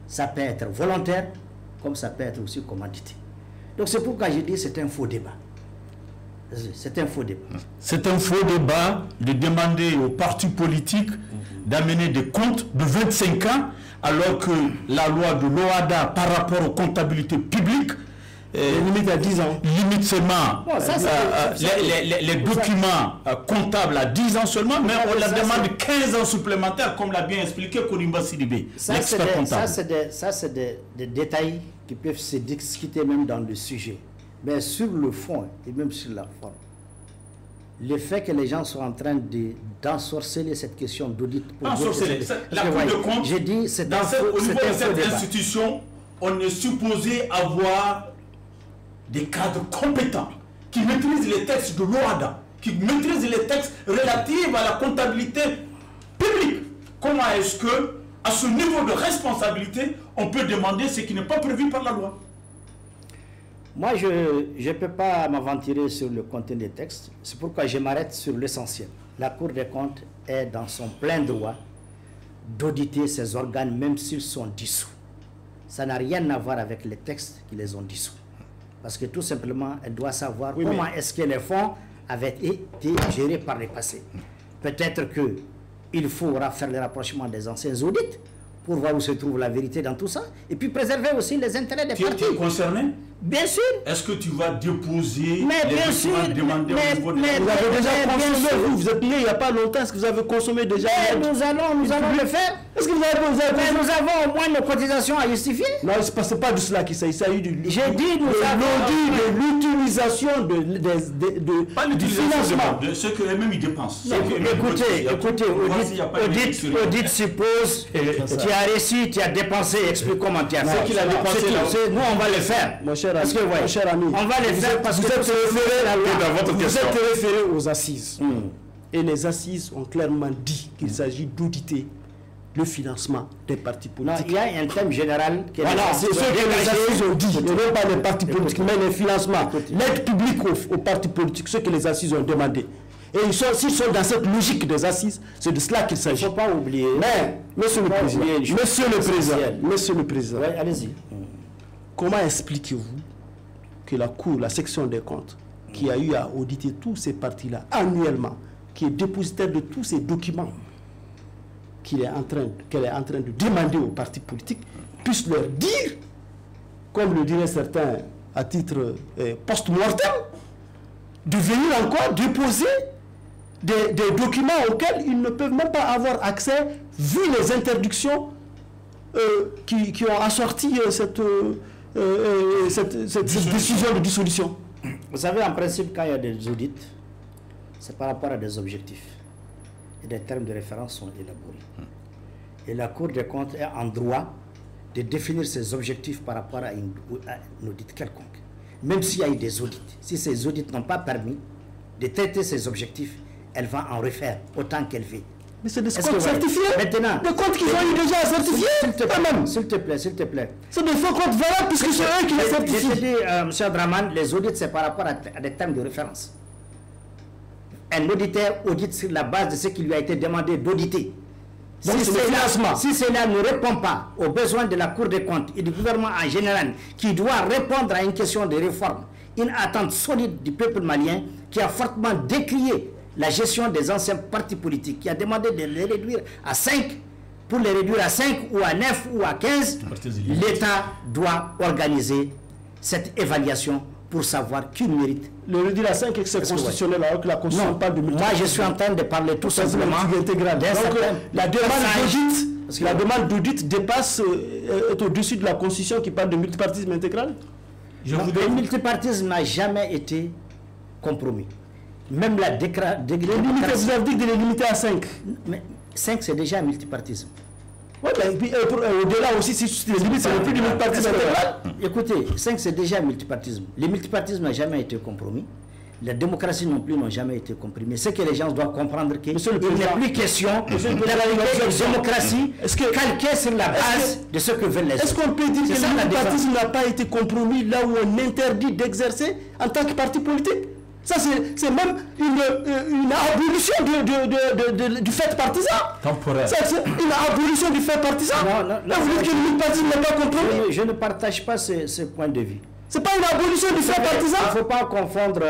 Ça peut être volontaire, comme ça peut être aussi commandité. Donc c'est pourquoi je dis que c'est un faux débat. C'est un faux débat. C'est un faux débat de demander aux partis politiques d'amener des comptes de 25 ans, alors que la loi de l'OHADA par rapport aux comptabilités publiques limite à 10 ans. Limite seulement les documents comptables à 10 ans seulement, mais on la demande 15 ans supplémentaires, comme l'a bien expliqué Kolimba Sidibé, l'expert comptable. Ça, c'est des détails qui peuvent se discuter même dans le sujet. Mais sur le fond et même sur la forme, le fait que les gens sont en train d'ensorceler cette question d'audit pour la Cour de compte, j'ai dit, c'est au niveau de cette institution, on est supposé avoir des cadres compétents qui maîtrisent les textes de l'OHADA, qui maîtrisent les textes relatifs à la comptabilité publique. Comment est-ce que, à ce niveau de responsabilité, on peut demander ce qui n'est pas prévu par la loi? Moi, je ne peux pas m'aventurer sur le contenu des textes. C'est pourquoi je m'arrête sur l'essentiel. La Cour des comptes est dans son plein droit d'auditer ces organes, même s'ils sont dissous. Ça n'a rien à voir avec les textes qui les ont dissous. Parce que tout simplement, elle doit savoir comment est-ce que les fonds avaient été gérés par le passé. Peut-être qu'il faudra faire le rapprochement des anciens audits pour voir où se trouve la vérité dans tout ça. Et puis préserver aussi les intérêts des partis. Tu es concerné? Bien sûr. Est-ce que tu vas déposer les documents demandés au niveau de... Vous avez déjà consommé, vous êtes lié il n'y a pas longtemps, est-ce que vous avez consommé déjà? Nous allons le faire. Est-ce que vous avez nous avons au moins nos cotisations à justifier. Non, ce n'est pas de cela qu'il s'agit. Il s'agit de l'utilisation du financement. De ce que eux-mêmes ils dépensent. Écoutez, audit suppose tu as réussi, tu as dépensé, explique comment tu as fait. Qu'il a dépensé, nous on va le faire. Mon cher ami, on va le faire parce que vous êtes référé aux assises. Et les assises ont clairement dit qu'il s'agit d'auditer le financement des partis politiques. Non, il y a un thème général qui est... Voilà, c'est ce que les assises ont dit. Ce n'est pas les partis politiques, mais les financements. L'aide publique aux partis politiques, ce que les assises ont demandé. Et s'ils sont dans cette logique des assises, c'est de cela qu'il s'agit. Il ne faut pas oublier. Mais, Monsieur le Président, ouais, allez-y. Comment expliquez-vous que la Cour, la section des comptes, qui a eu à auditer tous ces partis-là annuellement, qui est dépositaire de tous ces documents qu'elle est en train de demander aux partis politiques, puisse leur dire, comme le diraient certains à titre post-mortem, de venir encore déposer des documents auxquels ils ne peuvent même pas avoir accès, vu les interdictions qui ont assorti cette décision de dissolution. Vous savez, en principe, quand il y a des audits, c'est par rapport à des objectifs. Et des termes de référence sont élaborés. Et la Cour des comptes est en droit de définir ses objectifs par rapport à un audit quelconque. Même s'il y a eu des audits. Si ces audits n'ont pas permis de traiter ces objectifs, elle va en refaire autant qu'elle veut. Mais c'est des comptes certifiés. Maintenant, des comptes qu'ils ont eu déjà certifiés. S'il te plaît. C'est des faux comptes valables puisque c'est eux qui les certifient. Je te dis, M. Draman, les audits, c'est par rapport à des termes de référence. Un auditeur audite sur la base de ce qui lui a été demandé d'auditer. Si cela ne répond pas aux besoins de la Cour des comptes et du gouvernement en général, qui doit répondre à une question de réforme, une attente solide du peuple malien, qui a fortement décrié la gestion des anciens partis politiques, qui a demandé de les réduire à 5, pour les réduire à 5 ou à 9 ou à 15, l'État doit organiser cette évaluation pour savoir qui mérite. Le réduire à 5 c'est constitutionnel alors que la Constitution parle de multiplication. Moi je suis en train de parler tout simplement intégral. Donc la demande d'audit dépasse, est au-dessus de la Constitution qui parle de multipartisme intégral. Le multipartisme n'a jamais été compromis. Même la vous avez dit de les limiter à 5. Mais 5 c'est déjà un multipartisme. Oui, mais au-delà aussi, si les limites, c'est le plus du multipartisme intégral. Écoutez, 5 c'est déjà un multipartisme. Le multipartisme n'a jamais été compromis. La démocratie non plus n'a jamais été comprimée. Ce que les gens doivent comprendre, qu'il n'est plus question de la démocratie calquée sur la base de ce que veulent les autres. Est-ce qu'on peut dire que le multipartisme n'a pas été compromis là où on interdit d'exercer en tant que parti politique? Ça, c'est même une abolition du fait partisan. Temporaire. C'est une abolition du fait partisan. Non, vous dites que le multipartisme n'est pas compromis. Je ne partage pas ce point de vue. C'est pas une abolition du fait partisan. Il ne faut pas confondre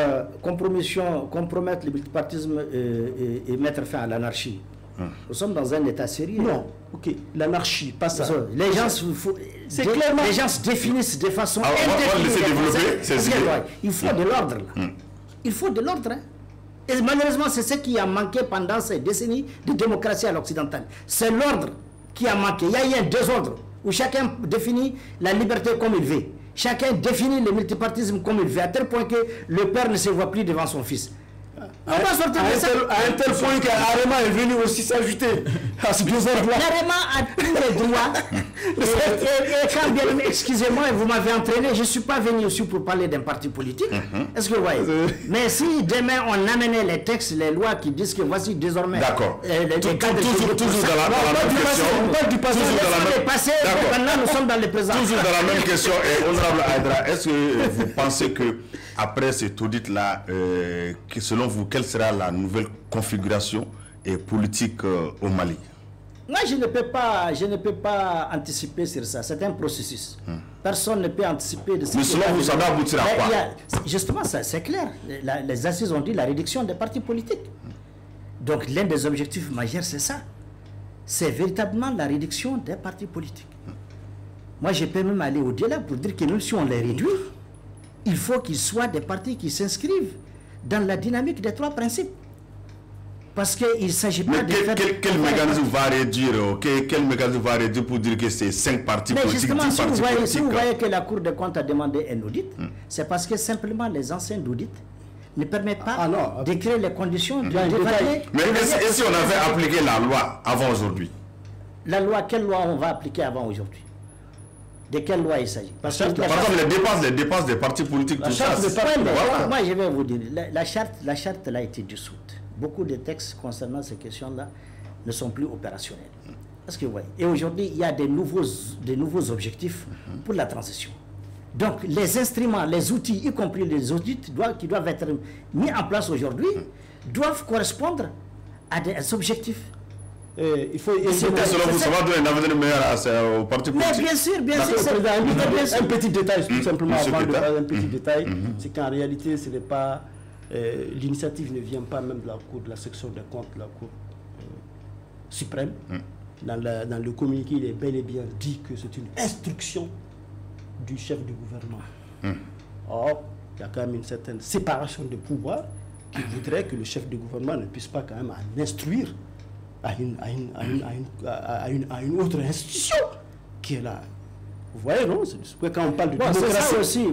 compromettre le multipartisme et mettre fin à l'anarchie. Nous sommes dans un état sérieux. Non, ok, l'anarchie, pas ça. Les gens, les gens se définissent de façon indéfinie. Il faut de l'ordre. Il faut de l'ordre. Et malheureusement, c'est ce qui a manqué pendant ces décennies de démocratie à l'occidentale. C'est l'ordre qui a manqué. Il y a eu un désordre où chacun définit la liberté comme il veut. Chacun définit le multipartisme comme il veut, à tel point que le père ne se voit plus devant son fils. On va sortir de ça. À un tel point qu'Arema est venu aussi s'ajouter à ce désordre-là. Arema a tous les droits. Et quand bien, excusez-moi, vous m'avez entraîné, je ne suis pas venu aussi pour parler d'un parti politique. Est-ce que vous voyez? Mais si demain on amenait les textes, les lois qui disent que voici désormais. D'accord. Toujours dans la même question. On parle du passé. Maintenant nous sommes dans le présent. Toujours dans la même question. Et honorable Aïdra, est-ce que vous pensez que après cet audit-là, selon vous, quelle sera la nouvelle configuration politique au Mali? Moi, je ne peux pas anticiper sur ça. C'est un processus. Personne ne peut anticiper de ça. Mais selon vous, ça va aboutir à quoi? Justement, c'est clair. Les assises ont dit la réduction des partis politiques. Donc, l'un des objectifs majeurs, c'est ça. C'est véritablement la réduction des partis politiques. Moi, je peux même aller au-delà pour dire que nous, si on les réduit, il faut qu'ils soient des partis qui s'inscrivent dans la dynamique des trois principes. Parce qu'il ne s'agit pas de faire... Quel mécanisme va réduire quel mécanisme va réduire pour dire que c'est 5 partis politiques, 10 partis politiques? Si vous voyez que la Cour des comptes a demandé un audit, c'est parce que simplement les anciens audits ne permettent pas de créer les conditions de d'évaluer. Mais et si on avait appliqué la loi avant aujourd'hui? La loi, quelle loi on va appliquer avant aujourd'hui? De quelle loi il s'agit? Par exemple, les dépenses des partis politiques, tout ça. Moi, je vais vous dire, la charte a été dissoute. Beaucoup de textes concernant ces questions-là ne sont plus opérationnels. Parce que, ouais. Et aujourd'hui, il y a des nouveaux objectifs pour la transition. Donc, les instruments, les outils, y compris les audits qui doivent être mis en place aujourd'hui, doivent correspondre à des objectifs. Il faut selon vous, ça va donner un avenir meilleur au parti politique. Mais bien sûr. Un petit détail, tout simplement, avant de faire un petit détail, c'est qu'en réalité, ce n'est pas... l'initiative ne vient pas même de la Cour, de la section des comptes de la Cour suprême. Dans le communiqué, il est bel et bien dit que c'est une instruction du chef du gouvernement. Or, il y a quand même une certaine séparation de pouvoir qui voudrait que le chef du gouvernement ne puisse pas quand même en instruire à une autre institution qui est là. Vous voyez, non? Quand on parle de démocratie aussi,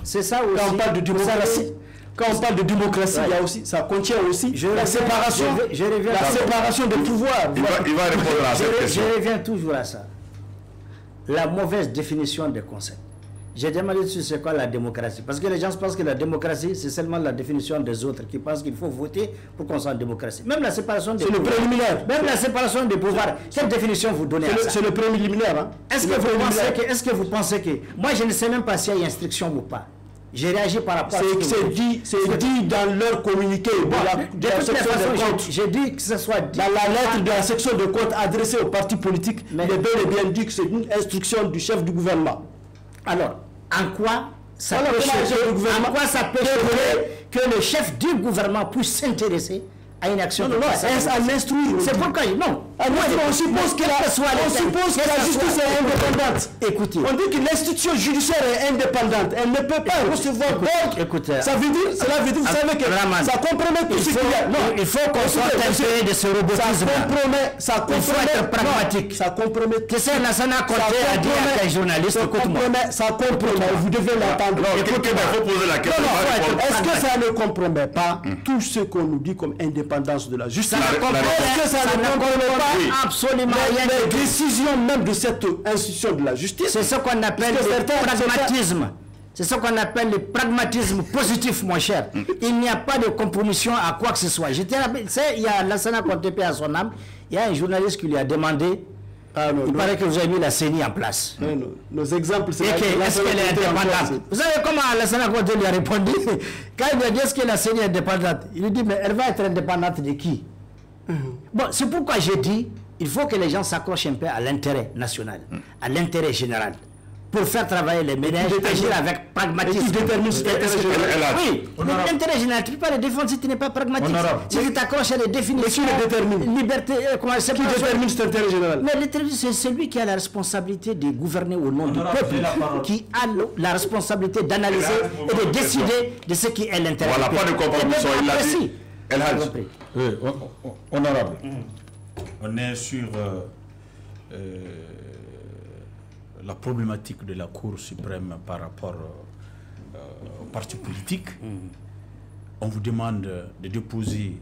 c'est ça aussi. Quand on parle de démocratie, il y a aussi, ça contient aussi la séparation de pouvoir. Il va répondre à cette question. Je reviens toujours à ça. La mauvaise définition des concepts. J'ai demandé dessus c'est quoi la démocratie. Parce que les gens pensent que la démocratie, c'est seulement la définition des autres qui pensent qu'il faut voter pour qu'on soit en démocratie. Même la séparation des pouvoirs. C'est le préliminaire. Même la séparation des pouvoirs. Quelle définition vous donnez à ça? C'est le préliminaire. Hein? Est-ce que vous pensez que... Moi, je ne sais même pas s'il y a instruction ou pas. J'ai réagi par rapport à ce c'est dit dans leur communiqué de la section de compte. J'ai dit que ce soit dit dans la lettre de la section de compte adressée aux partis politiques. Il est bel et bien dit que c'est une instruction du chef du gouvernement. Alors, en quoi ça peut que le chef du gouvernement puisse s'intéresser à une action? Non, à l'instruire. C'est pourquoi non. On suppose que la justice est indépendante. Écoutez. On dit que l'institution judiciaire est indépendante. Elle ne peut pas recevoir d'ordre. Ça veut dire, vous savez que ça compromet tout ce qu'il y a. Non, il faut qu'on soit tempéré de ce robotisme. Ça compromet. Il faut être pragmatique. Ça compromet. Que c'est Lassana Conté a dit à un journaliste. Ça compromet. Vous devez l'entendre. Quelqu'un faut poser la question. Est-ce que ça ne compromet pas tout ce qu'on nous dit comme indépendance de la justice? Est-ce que ça ne compromet pas absolument rien? Les décisions même de cette institution de la justice, c'est ce qu'on appelle le pragmatisme. C'est ce qu'on appelle le pragmatisme positif, mon cher. Il n'y a pas de compromission à quoi que ce soit. Il y a Lassana Conté à son âme, il y a un journaliste qui lui a demandé, il paraît que vous avez mis la CENI en place. Nos exemples, c'est est-ce qu'elle est indépendante? Vous savez comment Lassana Conté lui a répondu? Quand il lui a dit est-ce que la CENI est indépendante, il lui dit mais elle va être indépendante de qui? Bon, c'est pourquoi j'ai dit il faut que les gens s'accrochent un peu à l'intérêt national, à l'intérêt général. pour faire travailler les ménages, agir avec pragmatisme. Qui détermine cet intérêt général. Oui, l'intérêt général, tu ne peux pas le défendre si tu n'es pas pragmatique. Si tu t'accroches à des définitions. Mais qui le détermine? Liberté, qui détermine cet intérêt général? Mais l'intérêt, c'est celui qui a la responsabilité de gouverner au nom du peuple, qui a la responsabilité d'analyser et de décider de ce qui est l'intérêt. Voilà, pas de compromission, il l'a dit. El Hadj. Oui, honorable. On est sur la problématique de la Cour suprême par rapport aux partis politiques. On vous demande de déposer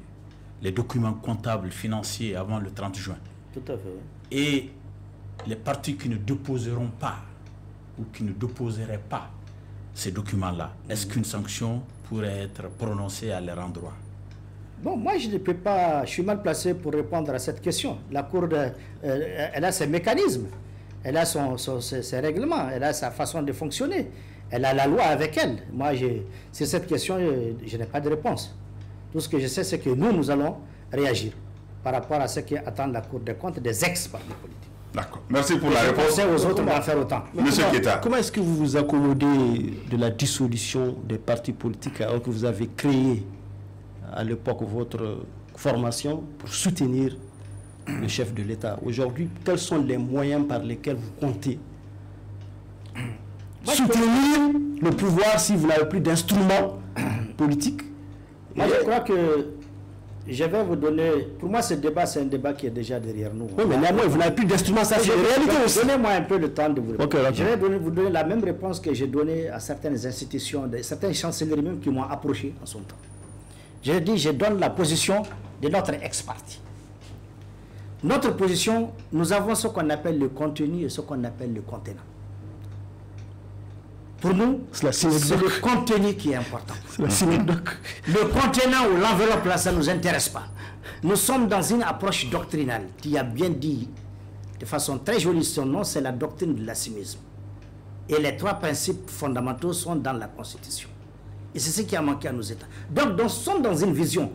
les documents comptables financiers avant le 30 juin. Tout à fait. Et les partis qui ne déposeront pas ou qui ne déposeraient pas ces documents-là, est-ce qu'une sanction pourrait être prononcée à leur endroit? Bon, moi je ne peux pas, je suis mal placé pour répondre à cette question. La Cour, elle a ses mécanismes, elle a ses règlements, elle a sa façon de fonctionner, elle a la loi avec elle. Moi, sur cette question, je n'ai pas de réponse. Tout ce que je sais, c'est que nous allons réagir par rapport à ce qui attend la Cour des comptes des ex-partis politiques. D'accord. Merci pour la réponse. Aux autres d'en faire autant. Monsieur Keita. Comment est-ce que vous vous accommodez de la dissolution des partis politiques alors que vous avez créé à l'époque votre formation pour soutenir le chef de l'État? Aujourd'hui, quels sont les moyens par lesquels vous comptez soutenir le pouvoir si vous n'avez plus d'instruments politiques? Moi, je crois que je vais vous donner... Pour moi, ce débat, c'est un débat qui est déjà derrière nous. Oui, mais néanmoins, vous n'avez plus d'instruments, ça c'est une réalité aussi. Donnez-moi un peu le temps de vous répondre. Okay, je vais vous donner la même réponse que j'ai donnée à certaines institutions, certaines chancelleries même qui m'ont approché en son temps. Je dis, je donne la position de notre ex-parti. Notre position, nous avons ce qu'on appelle le contenu et ce qu'on appelle le contenant. Pour nous, c'est le contenu qui est important. Le contenant ou l'enveloppe, là, ça ne nous intéresse pas. Nous sommes dans une approche doctrinale qui a bien dit, de façon très jolie son nom, c'est la doctrine de l'assimisme. Et les trois principes fondamentaux sont dans la Constitution. Et c'est ce qui a manqué à nos États. Donc, nous sommes dans une vision.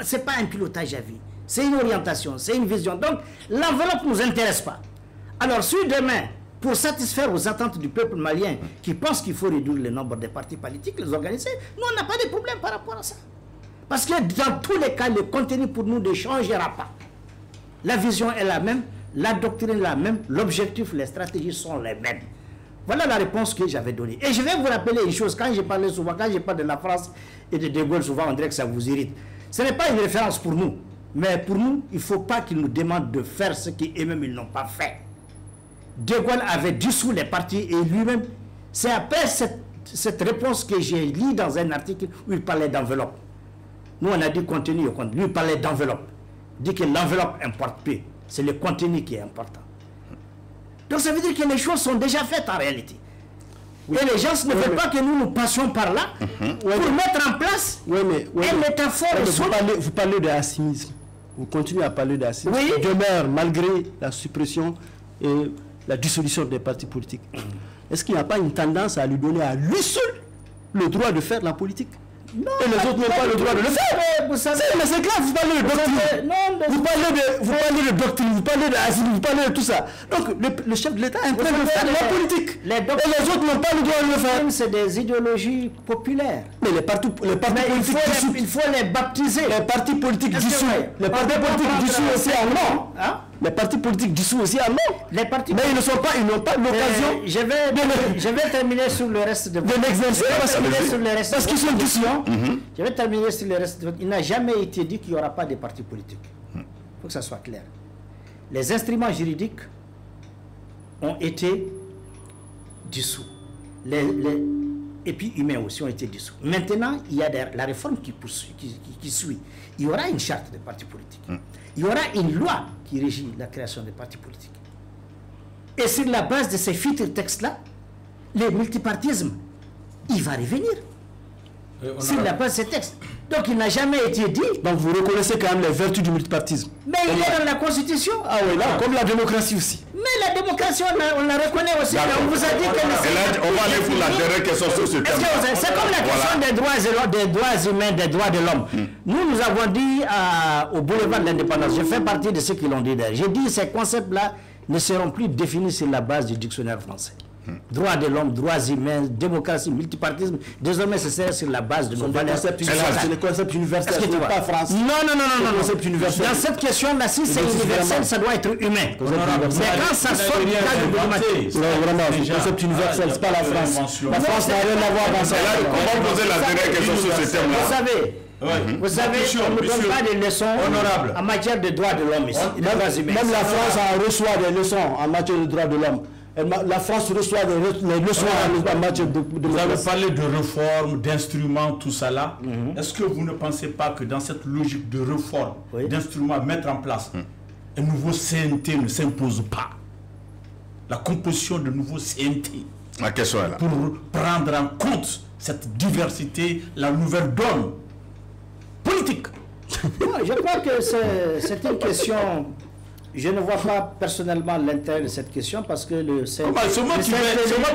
Ce n'est pas un pilotage à vie. C'est une orientation, c'est une vision. Donc, l'enveloppe ne nous intéresse pas. Alors, si demain, pour satisfaire aux attentes du peuple malien qui pense qu'il faut réduire le nombre des partis politiques, les organiser, nous, on n'a pas de problème par rapport à ça. Parce que dans tous les cas, le contenu pour nous ne changera pas. La vision est la même, la doctrine est la même, l'objectif, les stratégies sont les mêmes. Voilà la réponse que j'avais donnée. Et je vais vous rappeler une chose, quand je parlais souvent, quand je parle de la France et de De Gaulle, souvent on dirait que ça vous irrite. Ce n'est pas une référence pour nous. Mais pour nous, il ne faut pas qu'ils nous demandent de faire ce qu'eux-mêmes ils n'ont pas fait. De Gaulle avait dissous les partis et lui-même, c'est après cette réponse que j'ai lue dans un article où il parlait d'enveloppe. Nous, on a dit contenu, lui il parlait d'enveloppe. Il dit que l'enveloppe importe peu. C'est le contenu qui est important. Donc ça veut dire que les choses sont déjà faites en réalité. Oui. Et les gens ne veulent pas que nous passions par là pour mettre en place un métaphore. Vous parlez de assimisme. Vous continuez à parler d'assimisme. Oui. Demeure malgré la suppression et la dissolution des partis politiques. Est-ce qu'il n'y a pas une tendance à lui donner à lui seul le droit de faire la politique? Non, et les autres n'ont pas le droit de le faire. Vous savez, mais c'est grave, vous parlez de doctrine. Vous parlez de doctrine, vous parlez de vous parlez de tout ça. Donc le chef de l'État est en train de faire la politique. Et les autres n'ont pas le droit de le faire. C'est des idéologies populaires. Mais les partis politiques il faut les baptiser. Les partis politiques dissous. Les partis politiques dissous aussi en nom. Les partis politiques dissous aussi en nom. Mais ils ne sont pas, ils n'ont pas l'occasion. Je vais terminer sur le reste de l'exercice. Parce qu'ils sont dissous. Je vais terminer sur le reste. Il n'a jamais été dit qu'il n'y aura pas de partis politiques. Il faut que ça soit clair. Les instruments juridiques ont été dissous. Et puis humains aussi ont été dissous. Maintenant, il y a la réforme qui suit. Il y aura une charte des partis politiques. Il y aura une loi qui régit la création des partis politiques. Et sur la base de ces futurs textes-là, le multipartisme, il va revenir. Sur la base de ces textes. Donc il n'a jamais été dit. Donc vous reconnaissez quand même les vertus du multipartisme. Mais il est dans la Constitution. Ah oui, là, comme la démocratie aussi. Mais la démocratie, on la reconnaît aussi. On vous a dit que... On va aller pour la dernière question sur ce thème. C'est comme la question des droits humains, des droits de l'homme. Nous avons dit au boulevard de l'Indépendance, je fais partie de ceux qui l'ont dit d'ailleurs. J'ai dit ces concepts-là ne seront plus définis sur la base du dictionnaire français. Droits de l'homme, droits humains, démocratie, multipartisme. Désormais, c'est sur la base de nos valeurs. C'est le concept universel, ce n'est pas français. Non. Dans cette question-là, si c'est universel, ça doit être humain. Mais quand ça sort du cadre diplomatique. Non, vraiment, c'est le concept universel, c'est pas la France. La France n'a rien à voir dans ça. On va poser la dernière question sur ce thème-là. Vous savez, on ne donne pas des leçons en matière de droits de l'homme ici. Même la France en reçoit des leçons en matière de droits de l'homme. La France reçoit des leçons en matière de Vous avez parlé de réforme, d'instruments, tout ça là. Est-ce que vous ne pensez pas que dans cette logique de réforme, d'instruments à mettre en place, un nouveau CNT ne s'impose pas? La composition de nouveau CNT. La question est là. Pour prendre en compte cette diversité, la nouvelle donne politique. Je crois que c'est une question. Je ne vois pas personnellement l'intérêt de cette question parce que le CNT... c'est moi qui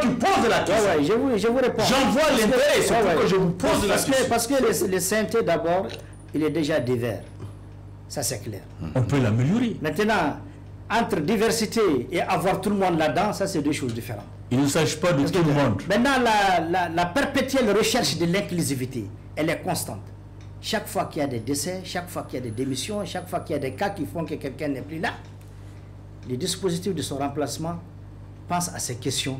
pose la question. Je vous réponds. J'en vois l'intérêt, c'est pourquoi je vous pose la question. Parce que le CNT d'abord, il est déjà divers. Ça c'est clair. On peut l'améliorer. Maintenant, entre diversité et avoir tout le monde là-dedans, ça c'est deux choses différentes. Il ne s'agit pas de tout le monde. Maintenant, la perpétuelle recherche de l'inclusivité, elle est constante. Chaque fois qu'il y a des décès, chaque fois qu'il y a des démissions, chaque fois qu'il y a des cas qui font que quelqu'un n'est plus là, les dispositifs de son remplacement pensent à ces questions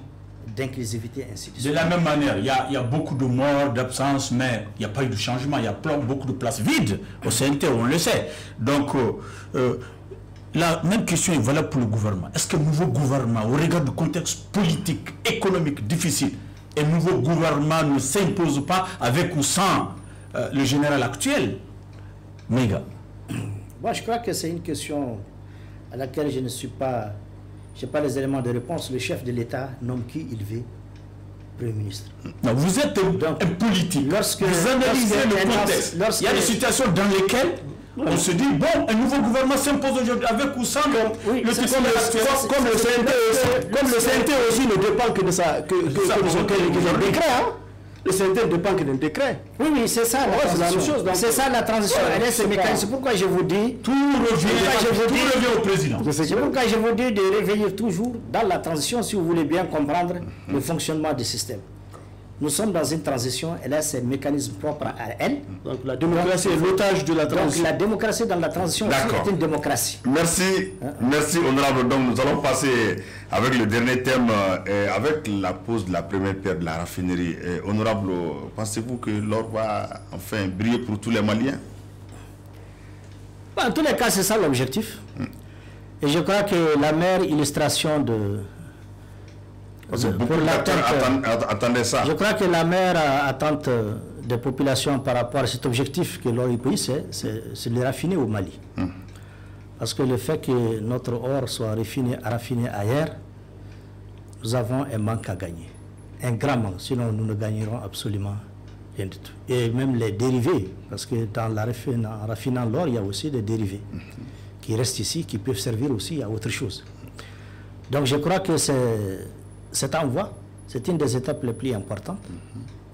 d'inclusivité, ainsi de suite. De la même manière, il y a beaucoup de morts, d'absence, mais il n'y a pas eu de changement. Il y a beaucoup de places vides au CNT, on le sait. Donc, la même question est valable pour le gouvernement. Est-ce qu'un nouveau gouvernement, au regard du contexte politique, économique difficile, un nouveau gouvernement ne s'impose pas avec ou sans le général actuel? Méga. Moi, je crois que c'est une question à laquelle je n'ai pas les éléments de réponse. Le chef de l'État nomme qui il veut Premier ministre. Non, vous êtes un politique. Vous analysez le contexte. Il y a des situations dans lesquelles on se dit, bon, un nouveau gouvernement s'impose aujourd'hui avec ou sans le CNT aussi ne dépend que de ça, que de décret. Le CNT ne dépend que d'un décret. Oui, c'est ça la transition. C'est ça la transition. C'est pourquoi je vous dis, tout revient au président. C'est pourquoi je vous dis de réveiller toujours dans la transition, si vous voulez bien comprendre le fonctionnement du système. Nous sommes dans une transition, elle a ses mécanismes propres à elle. Donc la démocratie est l'otage de la transition. Donc la démocratie dans la transition aussi est une démocratie. Merci honorable. Donc nous allons passer avec le dernier thème, avec la pose de la première pierre de la raffinerie. Honorable, pensez-vous que l'or va enfin briller pour tous les Maliens? En tous les cas, c'est ça l'objectif. Et je crois que la meilleure illustration attendez ça. Je crois que la meilleure attente des populations par rapport à cet objectif que l'or du pays, c'est de raffiner au Mali. Parce que le fait que notre or soit raffiné ailleurs, nous avons un manque à gagner. Un grand manque, sinon nous ne gagnerons absolument rien du tout. Et même les dérivés, parce que en raffinant l'or, il y a aussi des dérivés qui restent ici, qui peuvent servir aussi à autre chose. Donc je crois que cet envoi, c'est une des étapes les plus importantes.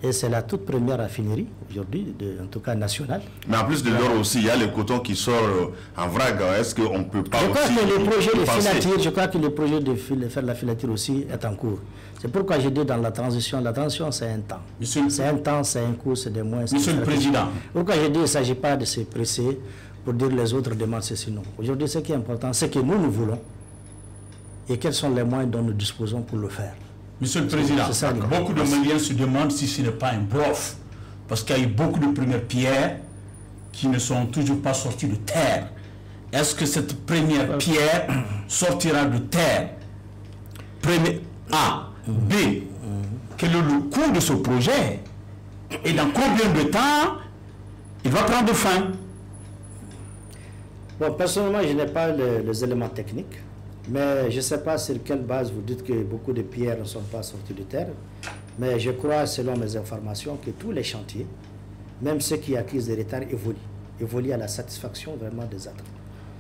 Et c'est la toute première raffinerie, aujourd'hui, en tout cas nationale. Mais en plus de l'or aussi, il y a le coton qui sort en vrac. Est-ce qu'on ne peut pas je crois que le projet de faire la filature aussi est en cours. C'est pourquoi j'ai dit dans la transition c'est un temps. C'est un temps, c'est un cours, c'est des moyens. Monsieur le Président. Pourquoi j'ai dit qu'il ne s'agit pas de se presser pour dire les autres demandent ceci, non. Aujourd'hui, ce qui est important, c'est que nous voulons et quels sont les moyens dont nous disposons pour le faire. Monsieur le Président, beaucoup de Maliens se demandent si ce n'est pas un bluff, parce qu'il y a eu beaucoup de premières pierres qui ne sont toujours pas sorties de terre. Est-ce que cette première pierre sortira de terre? A. B. Quel est le coût de ce projet? Et dans combien de temps il va prendre fin? Bon, personnellement, je n'ai pas les éléments techniques. Mais je ne sais pas sur quelle base vous dites que beaucoup de pierres ne sont pas sorties de terre. Mais je crois, selon mes informations, que tous les chantiers, même ceux qui accusent des retards, évoluent à la satisfaction vraiment des attentes.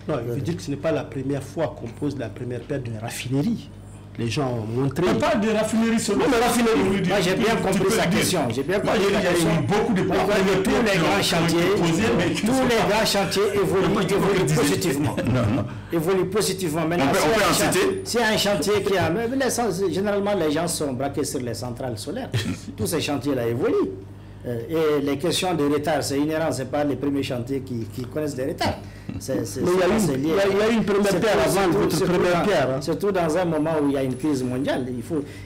Non, il veut dire que ce n'est pas la première fois qu'on pose la première pierre d'une raffinerie. les gens ont montré. On parle de raffinerie seulement. Mais raffinerie. Moi, j'ai bien compris sa question. J'ai bien compris la question. Il y a eu beaucoup de problèmes. Tous les grands chantiers évoluent positivement. Évoluent positivement. Maintenant, s'il y a un chantier qui a... Généralement, les gens sont braqués sur les centrales solaires. Tous ces chantiers-là évoluent. Et les questions de retard, c'est inhérent, ce n'est pas les premiers chantiers qui connaissent des retards. Mais il y a une première pierre avant votre première pierre. Surtout dans un moment où il y a une crise mondiale.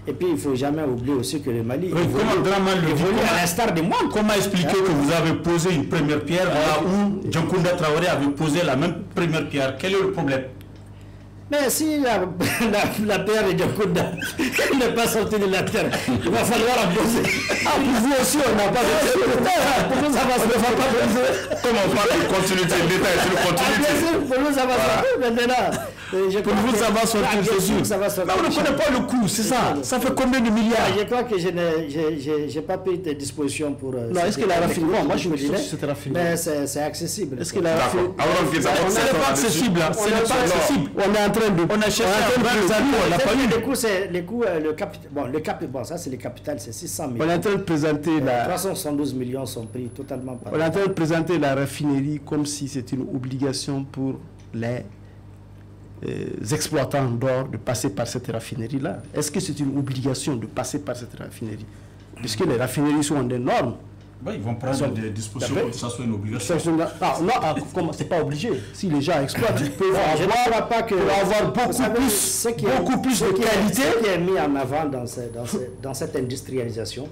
Et puis il ne faut jamais oublier aussi que le Mali évolue à l'instar du monde. Comment expliquer que vous avez posé une première pierre là où Djankounda Traoré avait posé la même première pierre? Quel est le problème? Mais si la pierre de Djankounda n'est pas sortie de la terre, il va falloir la poser. Pour vous aussi, on n'a pas de terre. Pour nous, ça va se faire. Comment on parle de continuité? L'État est sur continuité. Pour nous, ça va se faire maintenant. Pour vous, ça va sortir, c'est sûr. Là, on ne connaît pas le coût, c'est ça. Ça fait combien de milliards? Je crois que je n'ai pas pris des dispositions pour... Non, est-ce que la raffinerie... Moi, je me disais que c'était raffinerie. Mais c'est accessible. Est-ce que la raffinerie... Ce n'est pas accessible. Ce n'est pas accessible. On est en train de... On a cherché à on n'a pas eu. Le capital, bon, ça c'est le capital, c'est 600 millions. On est en train de présenter la... 372 millions sont pris totalement par... On est en train de présenter la raffinerie comme si c'était une obligation pour les exploitants d'or de passer par cette raffinerie-là. Est-ce que c'est une obligation de passer par cette raffinerie? Puisque les raffineries sont des normes. Oui, ils vont prendre des dispositions pour que ça soit une obligation. Non, c'est pas obligé. Si les gens exploitent, ils peuvent avoir beaucoup plus de qualité. Ce qui est mis en avant dans cette industrialisation,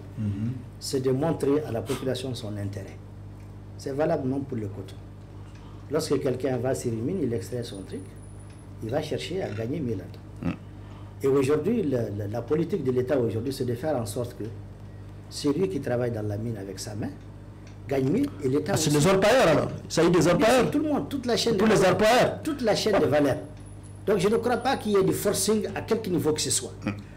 c'est de montrer à la population son intérêt. C'est valable non pour le coton. Lorsque quelqu'un va sur une mine, il extrait son truc, il va chercher à gagner 1000 ans. Et aujourd'hui, la politique de l'État aujourd'hui, c'est de faire en sorte que celui qui travaille dans la mine avec sa main gagne 1000 et l'État... c'est des orpailleurs alors? Ça y est, des orpailleurs? Tout le monde, toute la chaîne de valeur. Les orpailleurs? Toute la chaîne de valeur. Donc je ne crois pas qu'il y ait du forcing à quelque niveau que ce soit.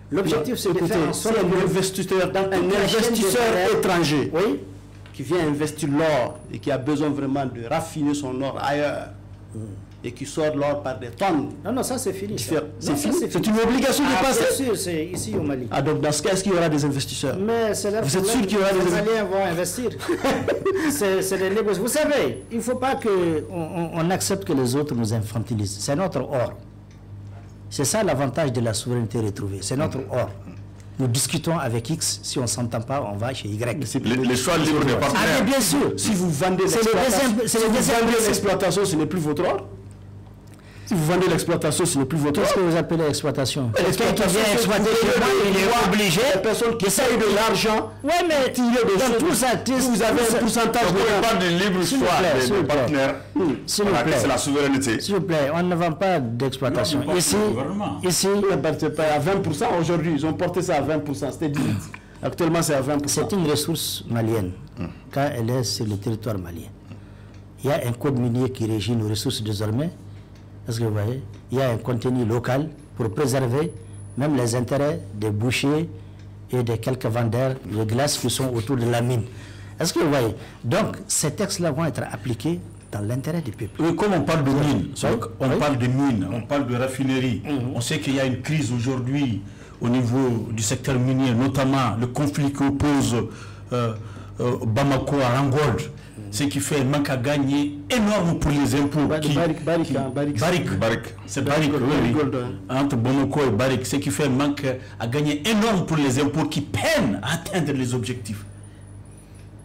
L'objectif, c'est de faire en sorte que... un investisseur étranger qui vient investir l'or et qui a besoin vraiment de raffiner son or ailleurs et qui sort l'or par des tonnes. Non, ça c'est fini. C'est fini. C'est une obligation de passer. Bien sûr, c'est ici au Mali. Donc dans ce cas, est-ce qu'il y aura des investisseurs? Mais c'est leur Vous êtes sûr qu'il y aura des investisseurs? Les Maliens vont investir. C'est des négociations. Vous savez, il ne faut pas qu'on accepte que les autres nous infantilisent. C'est notre or. C'est ça l'avantage de la souveraineté retrouvée. C'est notre or. Nous discutons avec X, si on ne s'entend pas, on va chez Y. Les choix libres des partenaires. Ah, bien sûr. Si vous vendez l'exploitation, ce n'est plus votre or. Si vous vendez l'exploitation, ce n'est plus votre or. Qu'est-ce que vous appelez l'exploitation? Quelqu'un qui vient exploiter chez moi, il est obligé. La personne qui essaye de l'argent. Oui, mais dans tout ça, vous avez un pourcentage de part du libre choix des partenaires. C'est la souveraineté. S'il vous plaît, on ne vend pas d'exploitation. Ici, à 20%. Aujourd'hui, ils ont porté ça à 20%. C'était 18%. Actuellement, c'est à 20%. C'est une ressource malienne, quand elle est sur le territoire malien. Il y a un code minier qui régit nos ressources désormais. Est-ce que vous voyez? Il y a un contenu local pour préserver même les intérêts des bouchers et des quelques vendeurs de glace qui sont autour de la mine. Est-ce que vous voyez? Donc, ces textes-là vont être appliqués dans l'intérêt du peuple. Oui, comme on parle de mines, on parle de mines, on parle de raffinerie. On sait qu'il y a une crise aujourd'hui au niveau du secteur minier, notamment le conflit qui oppose Bamako à Angola. Ce qui fait un manque à gagner énorme pour les impôts. C'est Barrick, entre Bamako et Barrick. Ce qui fait un manque à gagner énorme pour les impôts qui peinent à atteindre les objectifs.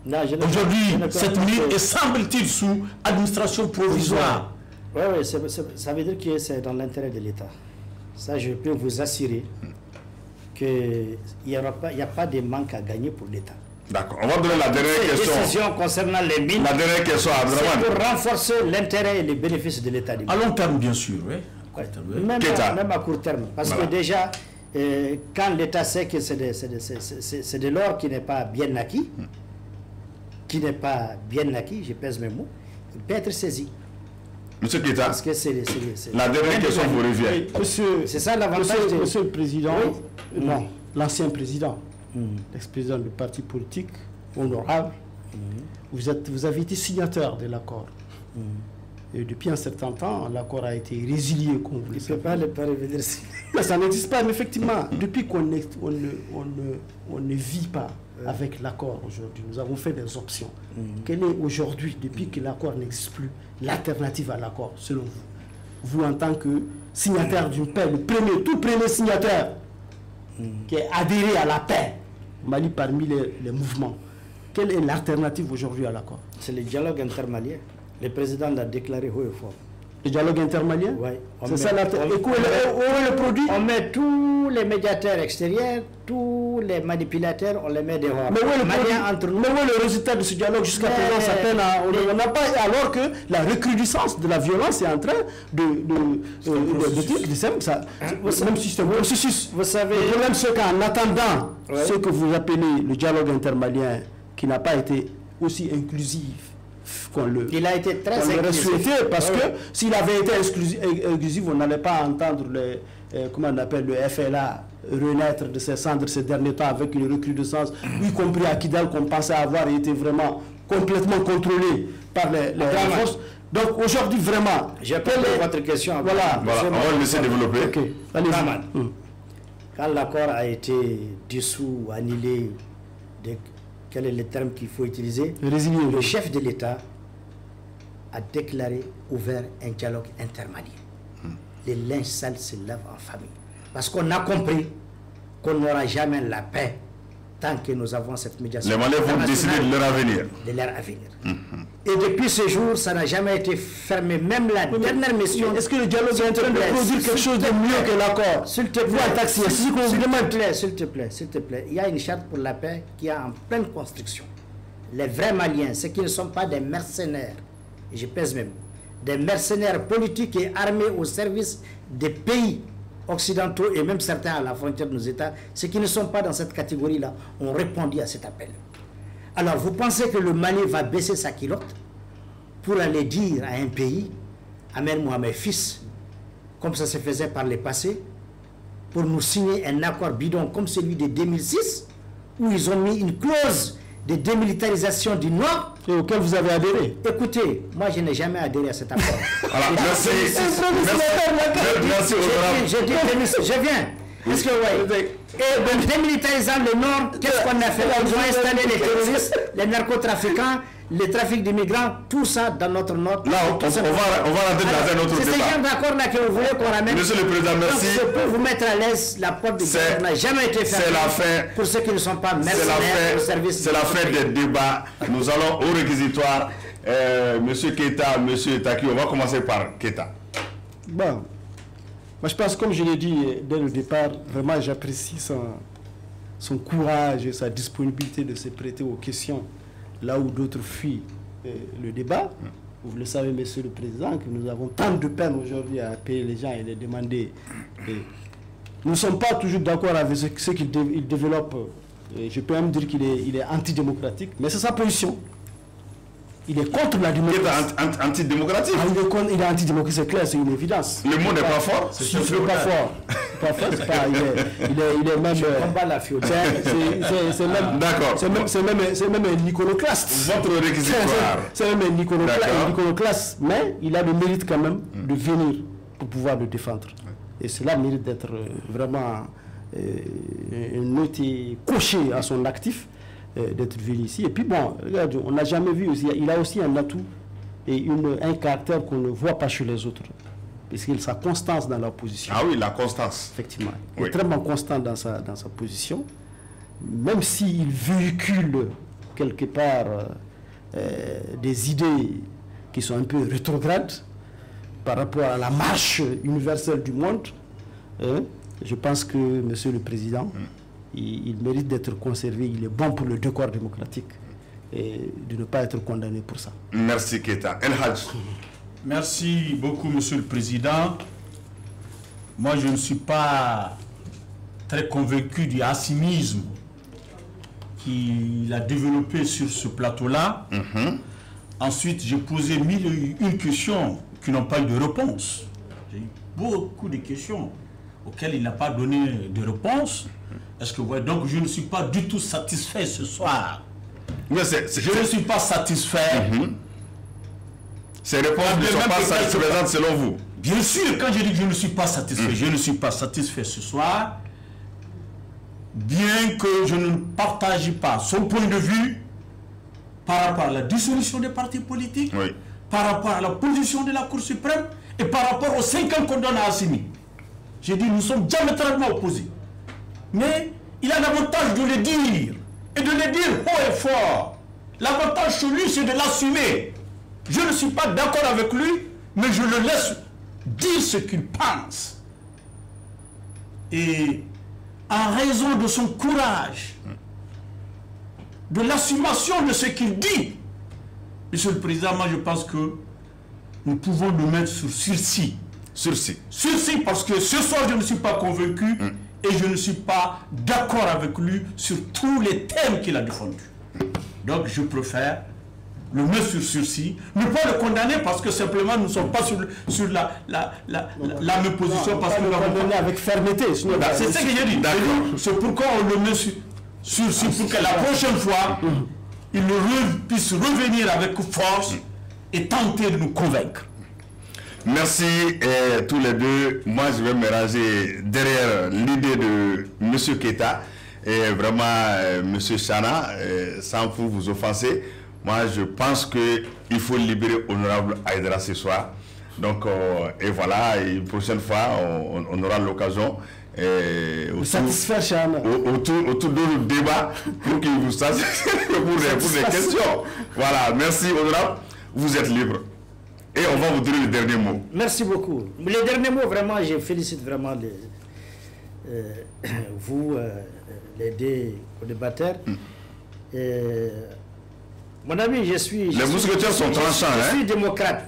Aujourd'hui, cette mine est, semble-t-il, sous administration provisoire. Oui, ça veut dire que c'est dans l'intérêt de l'État. Ça, je peux vous assurer qu'il n'y a pas de manque à gagner pour l'État. D'accord. On va donner la dernière question. Décision concernant les mines. La dernière question à Abdraman. C'est pour renforcer l'intérêt et les bénéfices de l'État. À long terme, bien sûr. Oui. Même à court terme. Parce que déjà, quand l'État sait que c'est de l'or qui n'est pas bien acquis, je pèse mes mots, il peut être saisi. Monsieur Keita, parce que la dernière question vous revient. C'est ça l'avantage. Monsieur le Président, non, l'ancien président, l'ex-président du parti politique, honorable, vous avez été signateur de l'accord. depuis un certain temps, l'accord a été résilié, comme vous le savez. pas revenir. Mais ça n'existe pas, mais effectivement, depuis qu'on ne vit pas avec l'accord aujourd'hui, nous avons fait des options. Quelle est aujourd'hui, depuis que l'accord n'existe plus, l'alternative à l'accord, selon vous? Vous, en tant que signataire d'une paix, tout premier signataire qui est adhéré à la paix, Mali parmi les mouvements, quelle est l'alternative aujourd'hui à l'accord? C'est le dialogue intermalien. Le président l'a déclaré haut et fort. Le dialogue intermalien? Oui. C'est ça l'alternative. Et où est le produit? On met tous les médiateurs extérieurs, tous les manipulateurs, on les met dehors. Mais où est le résultat de ce dialogue jusqu'à présent? Ça peine on n'a pas, alors que la recrudescence de la violence est en train même si c'est un processus. Vous savez, le problème, c'est qu'en attendant ce que vous appelez le dialogue intermalien, qui n'a pas été aussi inclusif il a été très inclusif, parce que s'il avait été inclusif, on n'allait pas entendre comment on appelle le FLA renaître de ses cendres ces derniers temps avec une recrudescence, y compris à Kidal, qu'on pensait avoir été vraiment complètement contrôlé par les forces. Donc aujourd'hui, vraiment, j'appelle votre question. Voilà, on va le laisser développer. Okay. Allez-y. Quand l'accord a été dissous, annulé, quel est le terme qu'il faut utiliser? Le chef de l'État a déclaré ouvert un dialogue intermalien. Les linges sales se lavent en famille. Parce qu'on a compris qu'on n'aura jamais la paix tant que nous avons cette médiation. Les Maliens vont décider de leur avenir. Et depuis ce jour, ça n'a jamais été fermé. Même la dernière mission. Est-ce que le dialogue est en train de produire quelque chose de mieux que l'accord? S'il te plaît, s'il te plaît. Il y a une charte pour la paix qui est en pleine construction. Les vrais Maliens, ceux qui ne sont pas des mercenaires, et je pèse même, des mercenaires politiques et armés au service des pays occidentaux et même certains à la frontière de nos États, ceux qui ne sont pas dans cette catégorie-là, ont répondu à cet appel. Alors, vous pensez que le Mali va baisser sa culotte pour aller dire à un pays, amène-moi mes fils, comme ça se faisait par le passé, pour nous signer un accord bidon comme celui de 2006, où ils ont mis une clause de démilitarisation du Nord, et auquel vous avez adhéré? Écoutez, moi je n'ai jamais adhéré à cet accord. Alors, merci. Je viens. Parce que, et en démilitarisant le Nord, qu'est-ce qu'on a fait? Ils ont installé les terroristes, les narcotrafiquants, le trafic d'immigrants, tout ça dans notre Nord. Là, on va rentrer dans un autre débat. C'est ce genre d'accord-là que vous voulez qu'on ramène. Monsieur le Président, merci. Donc, je peux vous mettre à l'aise, la porte du gouvernement n'a jamais été fermée. C'est la fin. Pour ceux qui ne sont pas mercenaires au service. C'est la fin des débats. Nous allons au réquisitoire. Monsieur Keita, Monsieur Taki, on va commencer par Keita. Bon. Moi, je pense, comme je l'ai dit dès le départ, vraiment j'apprécie son courage et sa disponibilité de se prêter aux questions là où d'autres fuient le débat. Vous le savez, Monsieur le Président, que nous avons tant de peine aujourd'hui à payer les gens et les demander. Nous ne sommes pas toujours d'accord avec ce qu'il développe. Je peux même dire qu'il est antidémocratique, mais c'est sa position. Il est contre la démocratie. Il est antidémocratique. Il est antidémocratique, c'est clair, c'est une évidence. Le mot n'est pas fort. C'est pas fort. Il est même. Combat la fiole. C'est même un iconoclaste. Votre réquisitoire. C'est même un iconoclaste, mais il a le mérite quand même de venir pour pouvoir le défendre. Et cela mérite d'être vraiment noté, coché à son actif. D'être venu ici. Et puis bon, regarde, on n'a jamais vu aussi, il a aussi un atout et un caractère qu'on ne voit pas chez les autres. Parce qu'il a sa constance dans la position. Ah oui, la constance. Effectivement. Il est très constant dans sa position. Même s'il véhicule quelque part des idées qui sont un peu rétrogrades par rapport à la marche universelle du monde, je pense que Monsieur le Président, il mérite d'être conservé, il est bon pour le décor démocratique et de ne pas être condamné pour ça. Merci Keita. El Hadj. Merci beaucoup Monsieur le Président. Moi je ne suis pas très convaincu du hassimisme qu'il a développé sur ce plateau-là. Ensuite j'ai posé 1001 questions qui n'ont pas eu de réponse. J'ai eu beaucoup de questions auxquelles il n'a pas donné de réponse. Est-ce que donc je ne suis pas du tout satisfait ce soir. Mais je ne suis pas satisfait Ces réponses ne sont pas satisfaisantes selon vous? Bien sûr, quand je dis que je ne suis pas satisfait, je ne suis pas satisfait ce soir, bien que je ne partage pas son point de vue par rapport à la dissolution des partis politiques, Oui. par rapport à la position de la Cour suprême et par rapport aux 5 ans qu'on donne à Assimi. J'ai dit, nous sommes diamétralement opposés. Mais il a l'avantage de le dire, et de le dire haut et fort. L'avantage sur lui, c'est de l'assumer. Je ne suis pas d'accord avec lui, mais je le laisse dire ce qu'il pense. Et en raison de son courage, de l'assumation de ce qu'il dit, Monsieur le Président, moi je pense que nous pouvons nous mettre sur sursis. Sursis. Sursis parce que ce soir je ne suis pas convaincu et je ne suis pas d'accord avec lui sur tous les thèmes qu'il a défendus. Donc je préfère le mettre sur sursis, ne pas le condamner parce que simplement nous ne sommes pas sur la même position. Parce que nous le condamner avec fermeté. C'est ce que j'ai dit. C'est pourquoi on le met sur sursis pour que la prochaine fois il puisse revenir avec force et tenter de nous convaincre. Merci tous les deux. Moi, je vais me ranger derrière l'idée de M. Keita et vraiment M. Chana, sans pour vous offenser. Moi, je pense qu'il faut libérer Honorable Aïdara ce soir. Donc, et voilà, et une prochaine fois, on aura l'occasion satisfaire Chana autour de débat pour qu'il vous satisfasse pour des questions. Voilà, merci Honorable. Vous êtes libre. Et on va vous donner le dernier mot. Merci beaucoup. Le dernier mot, vraiment, je félicite vraiment vous, les deux débatteurs. Mon ami, je suis... Les mousquetaires sont tranchants, hein? Je suis démocrate.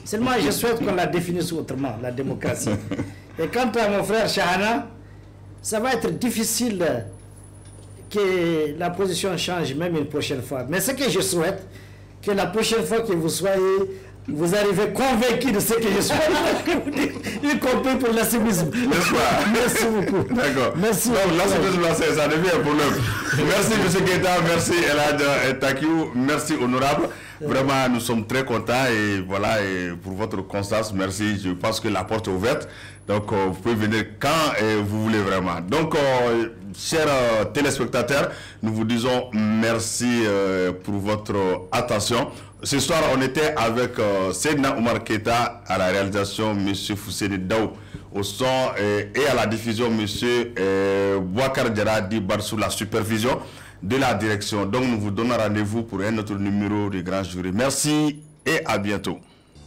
Seulement, je souhaite qu'on la définisse autrement, la démocratie. Et quant à mon frère Chahana, ça va être difficile que la position change même une prochaine fois. Mais ce que je souhaite, que la prochaine fois que vous arrivez convaincu de ce que je souhaite, y compris pour l'assimisme. N'est-ce pas? Merci beaucoup. D'accord. Merci. Donc, ça devient un problème. Merci M. Keita, merci Elhadj Takiou, merci Honorable. Vraiment, nous sommes très contents et voilà, et pour votre constance, merci. Je pense que la porte est ouverte. Donc, vous pouvez venir quand vous voulez vraiment. Donc, chers téléspectateurs, nous vous disons merci pour votre attention. Ce soir, on était avec Seydina Oumar Keita à la réalisation, M. Fousseni Daou au son et à la diffusion, M. Bouakar Djaradi Barsou, la supervision de la direction. Donc, nous vous donnons rendez-vous pour un autre numéro de Grand Jury. Merci et à bientôt.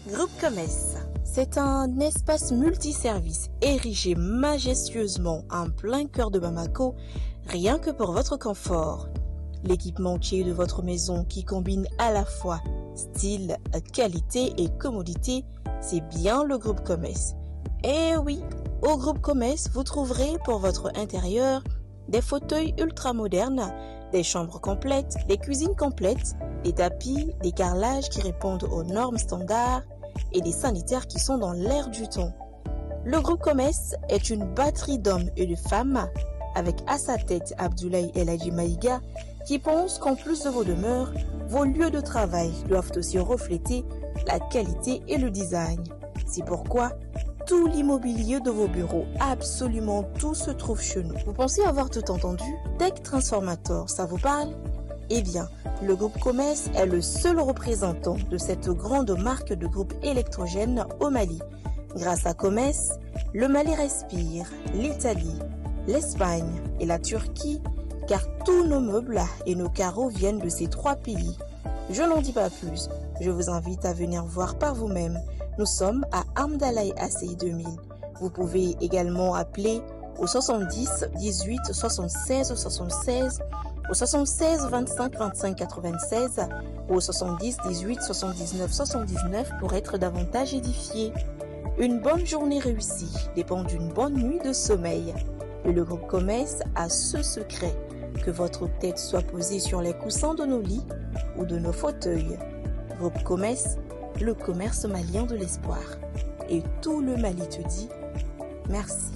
Groupe Comès, c'est un espace multiservice érigé majestueusement en plein cœur de Bamako, rien que pour votre confort. L'équipementier de votre maison qui combine à la fois style, qualité et commodité, c'est bien le Groupe Comès. Et oui, au Groupe Comès, vous trouverez pour votre intérieur des fauteuils ultra modernes, des chambres complètes, des cuisines complètes, des tapis, des carrelages qui répondent aux normes standards et des sanitaires qui sont dans l'air du temps. Le Groupe Comès est une batterie d'hommes et de femmes avec à sa tête Abdoulaye Elhadji Maïga qui pense qu'en plus de vos demeures, vos lieux de travail doivent aussi refléter la qualité et le design. C'est pourquoi tout l'immobilier de vos bureaux, absolument tout se trouve chez nous. Vous pensez avoir tout entendu? Tech Transformator, ça vous parle? Eh bien, le groupe Comès est le seul représentant de cette grande marque de groupe électrogène au Mali. Grâce à Comès, le Mali respire, l'Italie, l'Espagne et la Turquie, car tous nos meubles et nos carreaux viennent de ces 3 pays. Je n'en dis pas plus, je vous invite à venir voir par vous-même. Nous sommes à Amdalaï ACI 2000. Vous pouvez également appeler au 70 18 76 76, au 76 25 25 96 ou au 70 18 79 79 pour être davantage édifié. Une bonne journée réussie dépend d'une bonne nuit de sommeil. Et le groupe Comès a ce secret, que votre tête soit posée sur les coussins de nos lits ou de nos fauteuils. Groupe Comès, le commerce malien de l'espoir. Et tout le Mali te dit merci.